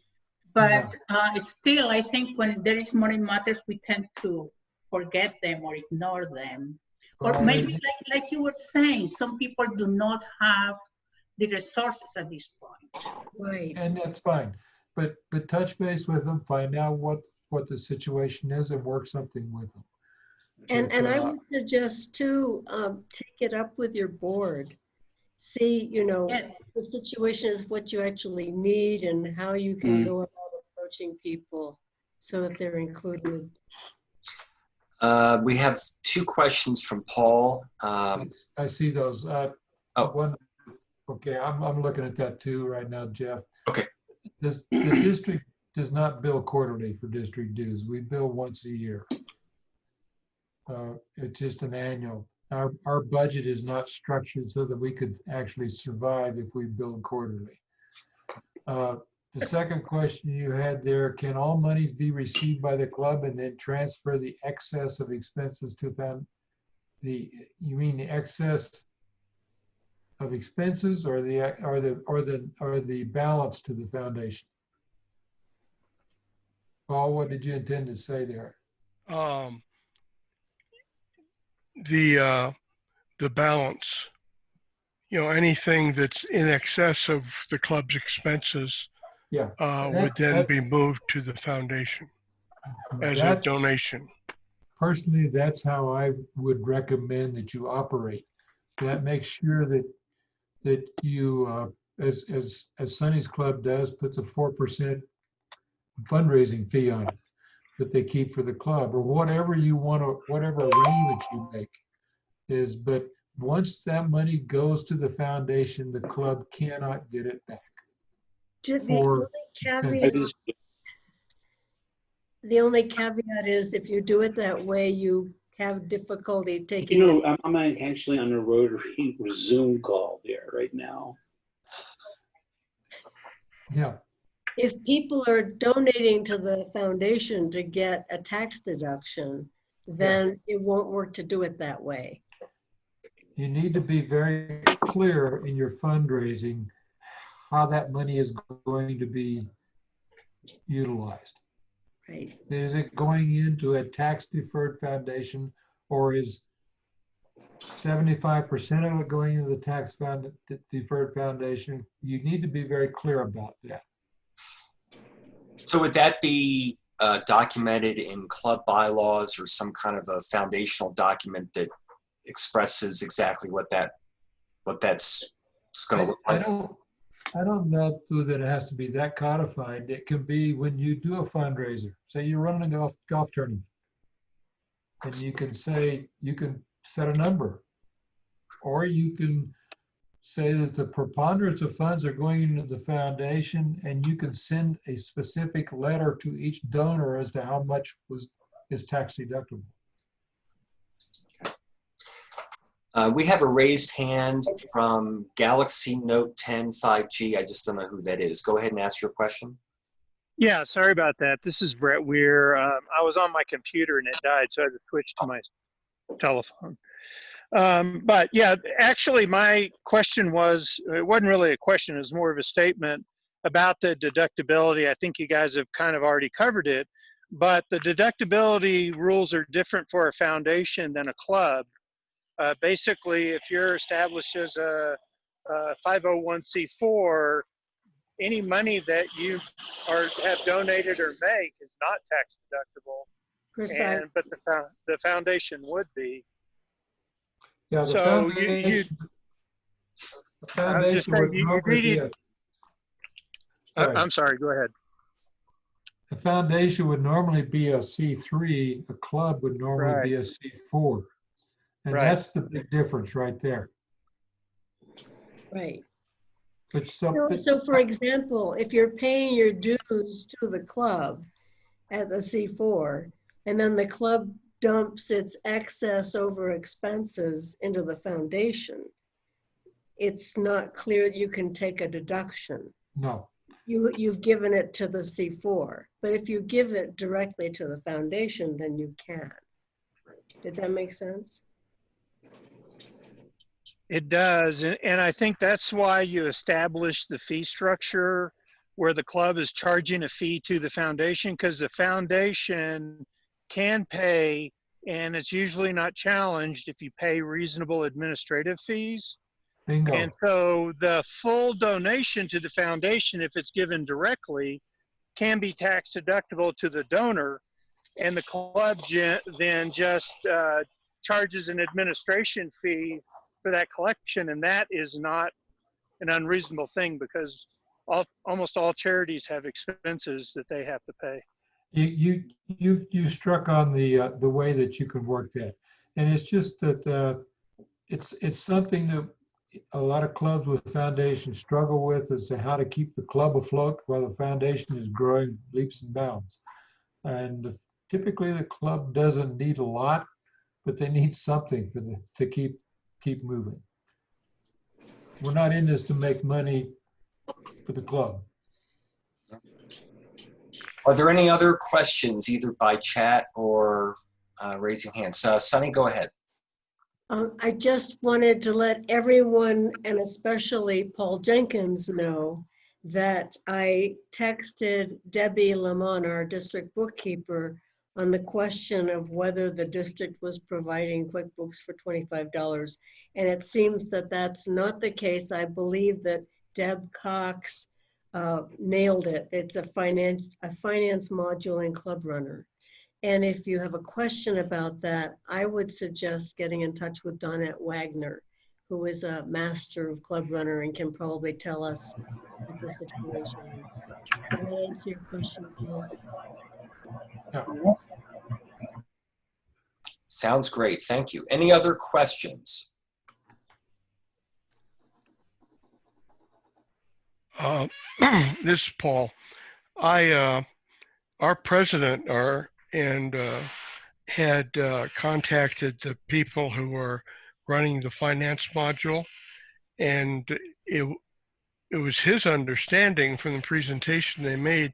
[SPEAKER 3] but still I think when there is money matters, we tend to forget them or ignore them. Or maybe like you were saying, some people do not have the resources at this point.
[SPEAKER 17] Right.
[SPEAKER 4] And that's fine. But touch base with them, find out what the situation is, and work something with them.
[SPEAKER 17] And I would suggest too, take it up with your board. See, you know, the situation is what you actually need and how you can go about approaching people. so that they're included.
[SPEAKER 1] We have 2 questions from Paul.
[SPEAKER 4] I see those. One, okay, I'm looking at that too right now, Jeff.
[SPEAKER 1] Okay.
[SPEAKER 4] The district does not bill quarterly for district dues. We bill once a year. It's just an annual. Our budget is not structured so that we could actually survive if we billed quarterly. The second question you had there, can all monies be received by the club and then transfer the excess of expenses to you mean the excess of expenses or the balance to the foundation? Paul, what did you intend to say there?
[SPEAKER 10] The balance, anything that's in excess of the club's expenses would then be moved to the foundation as a donation.
[SPEAKER 4] Personally, that's how I would recommend that you operate. That makes sure that you, as Sonny's Club does, puts a 4% fundraising fee on it that they keep for the club, or whatever you want to, whatever arrangement you make is. But once that money goes to the foundation, the club cannot get it back.
[SPEAKER 17] The only caveat is if you do it that way, you have difficulty taking.
[SPEAKER 13] I'm actually on a Rotary Zoom call there right now.
[SPEAKER 4] Yeah.
[SPEAKER 17] If people are donating to the foundation to get a tax deduction, then it won't work to do it that way.
[SPEAKER 4] You need to be very clear in your fundraising how that money is going to be utilized.
[SPEAKER 17] Right.
[SPEAKER 4] Is it going into a tax deferred foundation, or is 75% of it going into the tax deferred foundation? You need to be very clear about that.
[SPEAKER 1] So would that be documented in club bylaws or some kind of a foundational document that expresses exactly what that's going to look like?
[SPEAKER 4] I don't know that it has to be that codified. It can be when you do a fundraiser. Say you're running a golf tournament, and you can set a number, or you can say that the preponderance of funds are going into the foundation, and you can send a specific letter to each donor as to how much is tax deductible.
[SPEAKER 1] We have a raised hand from Galaxy Note 10 5G. I just don't know who that is. Go ahead and ask your question.
[SPEAKER 5] Yeah, sorry about that. This is Brett Weir. I was on my computer and it died, so I had to switch to my telephone. But yeah, actually my question it wasn't really a question, it was more of a statement about the deductibility. I think you guys have kind of already covered it, but the deductibility rules are different for a foundation than a club. Basically, if you're established as a 501c4, any money that you have donated or make is not tax deductible. But the foundation would be.
[SPEAKER 4] Yeah, the foundation would normally be
[SPEAKER 5] I'm sorry, go ahead.
[SPEAKER 4] The foundation would normally be a C3. A club would normally be a C4. And that's the big difference right there.
[SPEAKER 17] Right.
[SPEAKER 4] But
[SPEAKER 17] so for example, if you're paying your dues to the club at the C4, and then the club dumps its excess over expenses into the foundation, it's not clear you can take a deduction.
[SPEAKER 4] No.
[SPEAKER 17] You've given it to the C4, but if you give it directly to the foundation, then you can. Did that make sense?
[SPEAKER 5] It does, and I think that's why you establish the fee structure where the club is charging a fee to the foundation, because the foundation can pay, and it's usually not challenged if you pay reasonable administrative fees.
[SPEAKER 4] Bingo.
[SPEAKER 5] And so the full donation to the foundation, if it's given directly, can be tax deductible to the donor, and the club then just charges an administration fee for that collection, and that is not an unreasonable thing because almost all charities have expenses that they have to pay.
[SPEAKER 4] You struck on the way that you can work that, and it's just that it's something that a lot of clubs with foundations struggle with as to how to keep the club afloat while the foundation is growing leaps and bounds. And typically the club doesn't need a lot, but they need something to keep moving. We're not in this to make money for the club.
[SPEAKER 1] Are there any other questions, either by chat or raising hands? Sunny, go ahead.
[SPEAKER 17] I just wanted to let everyone, and especially Paul Jenkins, know that I texted Debbie Lemon, our district bookkeeper, on the question of whether the district was providing QuickBooks for $25. And it seems that that's not the case. I believe that Deb Cox nailed it. It's a finance module in Club Runner. And if you have a question about that, I would suggest getting in touch with Donette Wagner, who is a master of Club Runner and can probably tell us what the situation is. Did I answer your question, Paul?
[SPEAKER 4] Yeah.
[SPEAKER 1] Sounds great. Thank you. Any other questions?
[SPEAKER 10] This is Paul. Our president had contacted the people who were running the finance module, and it was his understanding from the presentation they made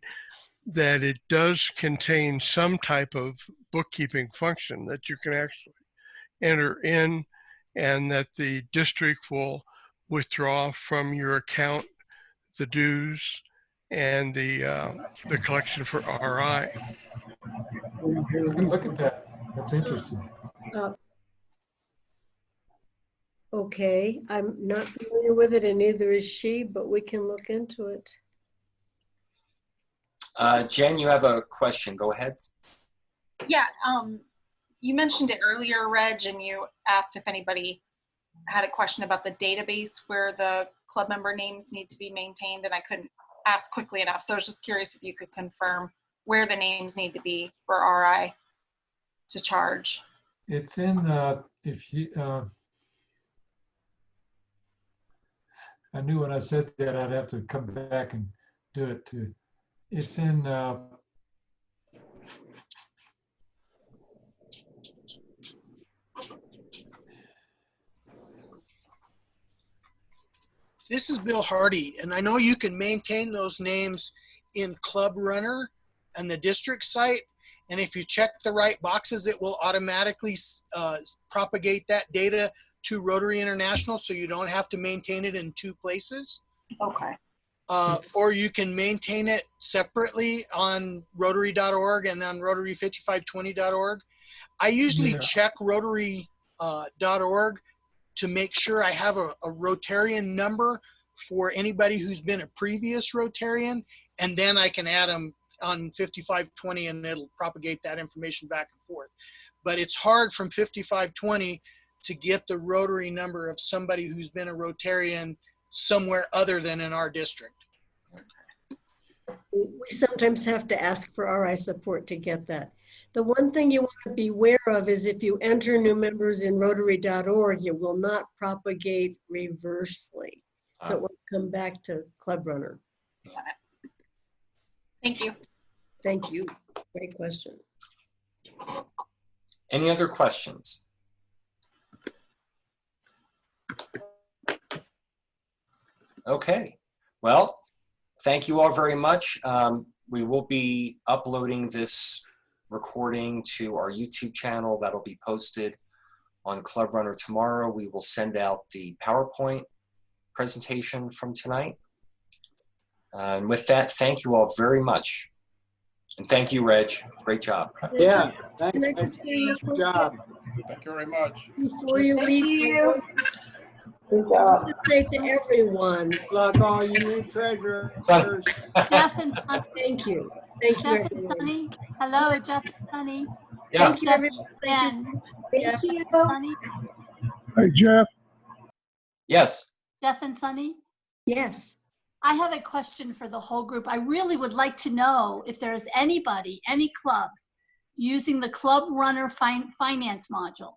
[SPEAKER 10] that it does contain some type of bookkeeping function that you can actually enter in, and that the district will withdraw from your account the dues and the collection for RI.
[SPEAKER 4] Look at that. That's interesting.
[SPEAKER 17] Okay, I'm not familiar with it, and neither is she, but we can look into it.
[SPEAKER 1] Jen, you have a question. Go ahead.
[SPEAKER 18] Yeah, you mentioned it earlier, Reg, and you asked if anybody had a question about the database where the club member names need to be maintained, and I couldn't ask quickly enough. So I was just curious if you could confirm where the names need to be for RI to charge.
[SPEAKER 4] It's in, if you, I knew when I said that I'd have to come back and do it too. It's in,
[SPEAKER 21] This is Bill Hardy, and I know you can maintain those names in Club Runner and the district site. And if you check the right boxes, it will automatically propagate that data to Rotary International, so you don't have to maintain it in two places.
[SPEAKER 18] Okay.
[SPEAKER 21] Or you can maintain it separately on Rotary.org and on Rotary5520.org. I usually check Rotary.org to make sure I have a Rotarian number for anybody who's been a previous Rotarian, and then I can add them on 5520 and it'll propagate that information back and forth. But it's hard from 5520 to get the Rotary number of somebody who's been a Rotarian somewhere other than in our district.
[SPEAKER 17] We sometimes have to ask for RI support to get that. The one thing you want to be aware of is if you enter new members in Rotary.org, you will not propagate reversely. So it will come back to Club Runner.
[SPEAKER 18] Thank you.
[SPEAKER 17] Thank you. Great question.
[SPEAKER 1] Any other questions? Okay. Well, thank you all very much. We will be uploading this recording to our YouTube channel. That'll be posted on Club Runner tomorrow. We will send out the PowerPoint presentation from tonight. And with that, thank you all very much. And thank you, Reg. Great job.
[SPEAKER 9] Yeah, thanks. Good job.
[SPEAKER 14] Thank you very much.
[SPEAKER 17] Before you leave,
[SPEAKER 12] Good job.
[SPEAKER 17] say to everyone.
[SPEAKER 9] Good luck, all you new treasurers.
[SPEAKER 20] Jeff and Sunny.
[SPEAKER 17] Thank you. Thank you,
[SPEAKER 20] Jeff and
[SPEAKER 17] everyone.
[SPEAKER 20] Sunny. Hello, Jeff and Sunny.
[SPEAKER 1] Yeah.
[SPEAKER 17] Thank you, everyone.
[SPEAKER 20] Thank you. Sunny.
[SPEAKER 10] Hey, Jeff.
[SPEAKER 1] Yes.
[SPEAKER 20] Jeff and Sunny.
[SPEAKER 17] Yes.
[SPEAKER 20] I have a question for the whole group. I really would like to know if there's anybody, any club, using the Club Runner finance module.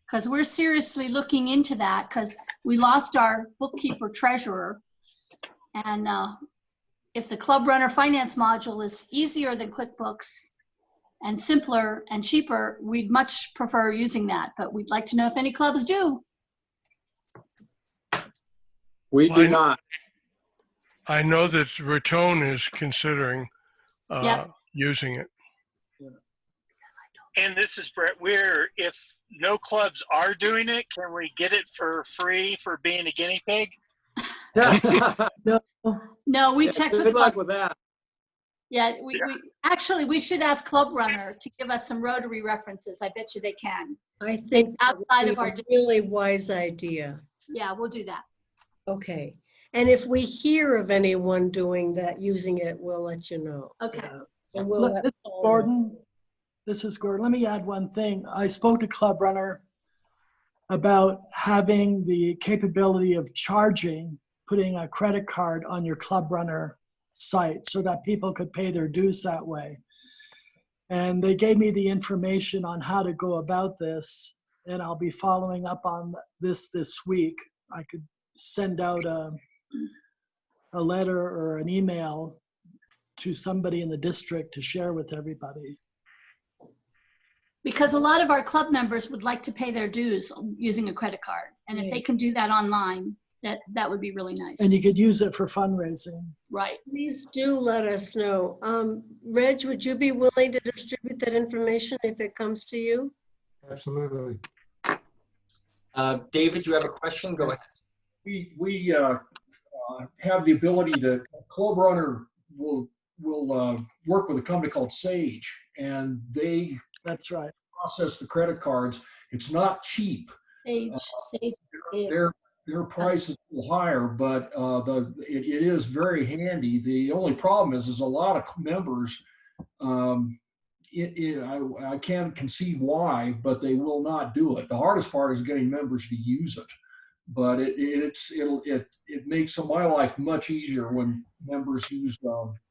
[SPEAKER 20] Because we're seriously looking into that because we lost our bookkeeper treasurer. And if the Club Runner finance module is easier than QuickBooks and simpler and cheaper, we'd much prefer using that. But we'd like to know if any clubs do.
[SPEAKER 9] We do not.
[SPEAKER 10] I know that Raton is considering using it.
[SPEAKER 5] And this is Brett Weir. If no clubs are doing it, can we get it for free for being a guinea pig?
[SPEAKER 20] No, we checked with
[SPEAKER 9] Good luck
[SPEAKER 20] Club.
[SPEAKER 9] with that.
[SPEAKER 20] Yeah, we should ask Club Runner to give us some Rotary references. I bet you they can.
[SPEAKER 17] I think
[SPEAKER 20] outside of our
[SPEAKER 17] really wise idea.
[SPEAKER 20] Yeah, we'll do that.
[SPEAKER 17] Okay. And if we hear of anyone doing that, using it, we'll let you know.
[SPEAKER 20] Okay.
[SPEAKER 17] And we'll
[SPEAKER 6] Look,
[SPEAKER 17] let
[SPEAKER 6] this is
[SPEAKER 17] Paul know.
[SPEAKER 6] Gordon. This is Gordon. Let me add one thing. I spoke to Club Runner about having the capability of putting a credit card on your Club Runner site so that people could pay their dues that way. And they gave me the information on how to go about this, and I'll be following up on this week. I could send out a letter or an email to somebody in the district to share with everybody.
[SPEAKER 20] Because a lot of our club members would like to pay their dues using a credit card. And if they can do that online, that would be really nice.
[SPEAKER 6] And you could use it for fundraising.
[SPEAKER 20] Right.
[SPEAKER 17] Please do let us know. Reg, would you be willing to distribute that information if it comes to you?
[SPEAKER 4] Absolutely.
[SPEAKER 1] David, you have a question? Go ahead.
[SPEAKER 16] We have the ability to, Club Runner will work with a company called Sage, and they
[SPEAKER 6] That's right.
[SPEAKER 16] process the credit cards. It's not cheap.
[SPEAKER 20] Sage.
[SPEAKER 16] Their price is a little higher, but it is very handy. The only problem is a lot of members. I can't conceive why, but they will not do it. The hardest part is getting members to use it. But it makes my life much easier when members use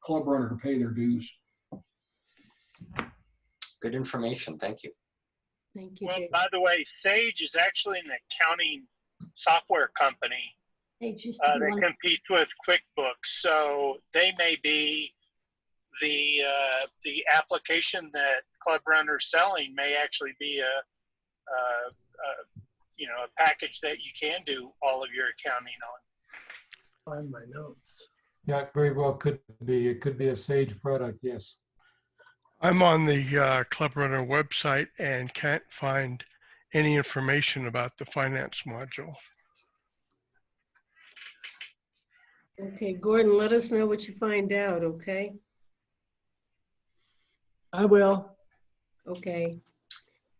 [SPEAKER 16] Club Runner to pay their dues.
[SPEAKER 1] Good information. Thank you.
[SPEAKER 17] Thank you.
[SPEAKER 5] Well, by the way, Sage is actually an accounting software company that competes with QuickBooks. So they may be the application that Club Runner is selling may actually be a package that you can do all of your accounting on.
[SPEAKER 6] Find my notes.
[SPEAKER 4] Yeah, very well could be. It could be a Sage product, yes.
[SPEAKER 10] I'm on the Club Runner website and can't find any information about the finance module.
[SPEAKER 17] Okay, Gordon, let us know what you find out, okay?
[SPEAKER 6] I will.
[SPEAKER 17] Okay.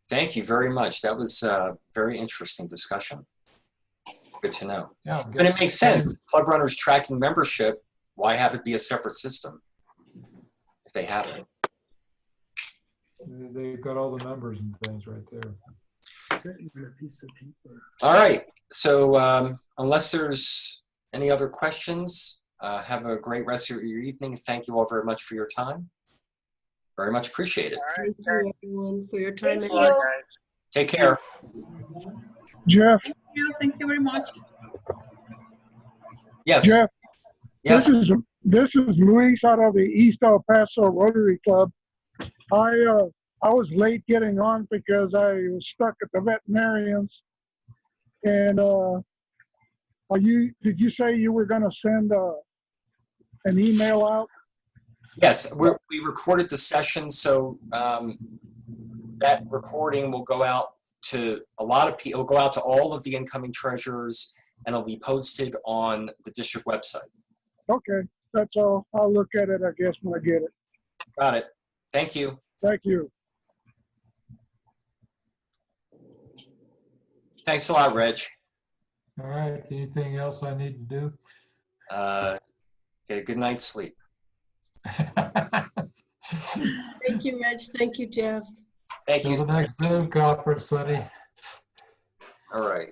[SPEAKER 1] Thank you very much. That was a very interesting discussion. Good to know.
[SPEAKER 4] Yeah,
[SPEAKER 1] and it makes sense. Club Runner's tracking membership. Why have it be a separate system if they have it?
[SPEAKER 4] They've got all the members and things right there.
[SPEAKER 6] A piece of paper.
[SPEAKER 1] All right. So unless there's any other questions, have a great rest of your evening. Thank you all very much for your time. Very much appreciate it.
[SPEAKER 17] Thank you, everyone, for your time.
[SPEAKER 15] Thank you.
[SPEAKER 1] Take care.
[SPEAKER 10] Jeff.
[SPEAKER 3] Thank you very much.
[SPEAKER 1] Yes.
[SPEAKER 10] Jeff.
[SPEAKER 1] Yes.
[SPEAKER 10] This is Luis out of the East El Paso Rotary Club. I was late getting on because I was stuck at the veterinarians. And did you say you were going to send an email out?
[SPEAKER 1] Yes, we recorded the session, so that recording will go out to a lot of people. It'll go out to all of the incoming treasurers, and it'll be posted on the district website.
[SPEAKER 10] Okay, that's all. I'll look at it, I guess, when I get it.
[SPEAKER 1] Got it. Thank you.
[SPEAKER 10] Thank you.
[SPEAKER 1] Thanks a lot, Reg.
[SPEAKER 4] All right. Anything else I need to do?
[SPEAKER 1] Get a good night's sleep.
[SPEAKER 17] Thank you, Reg. Thank you, Jeff.
[SPEAKER 1] Thank you.
[SPEAKER 4] Till the next Zoom conference, Sonny.
[SPEAKER 1] All right.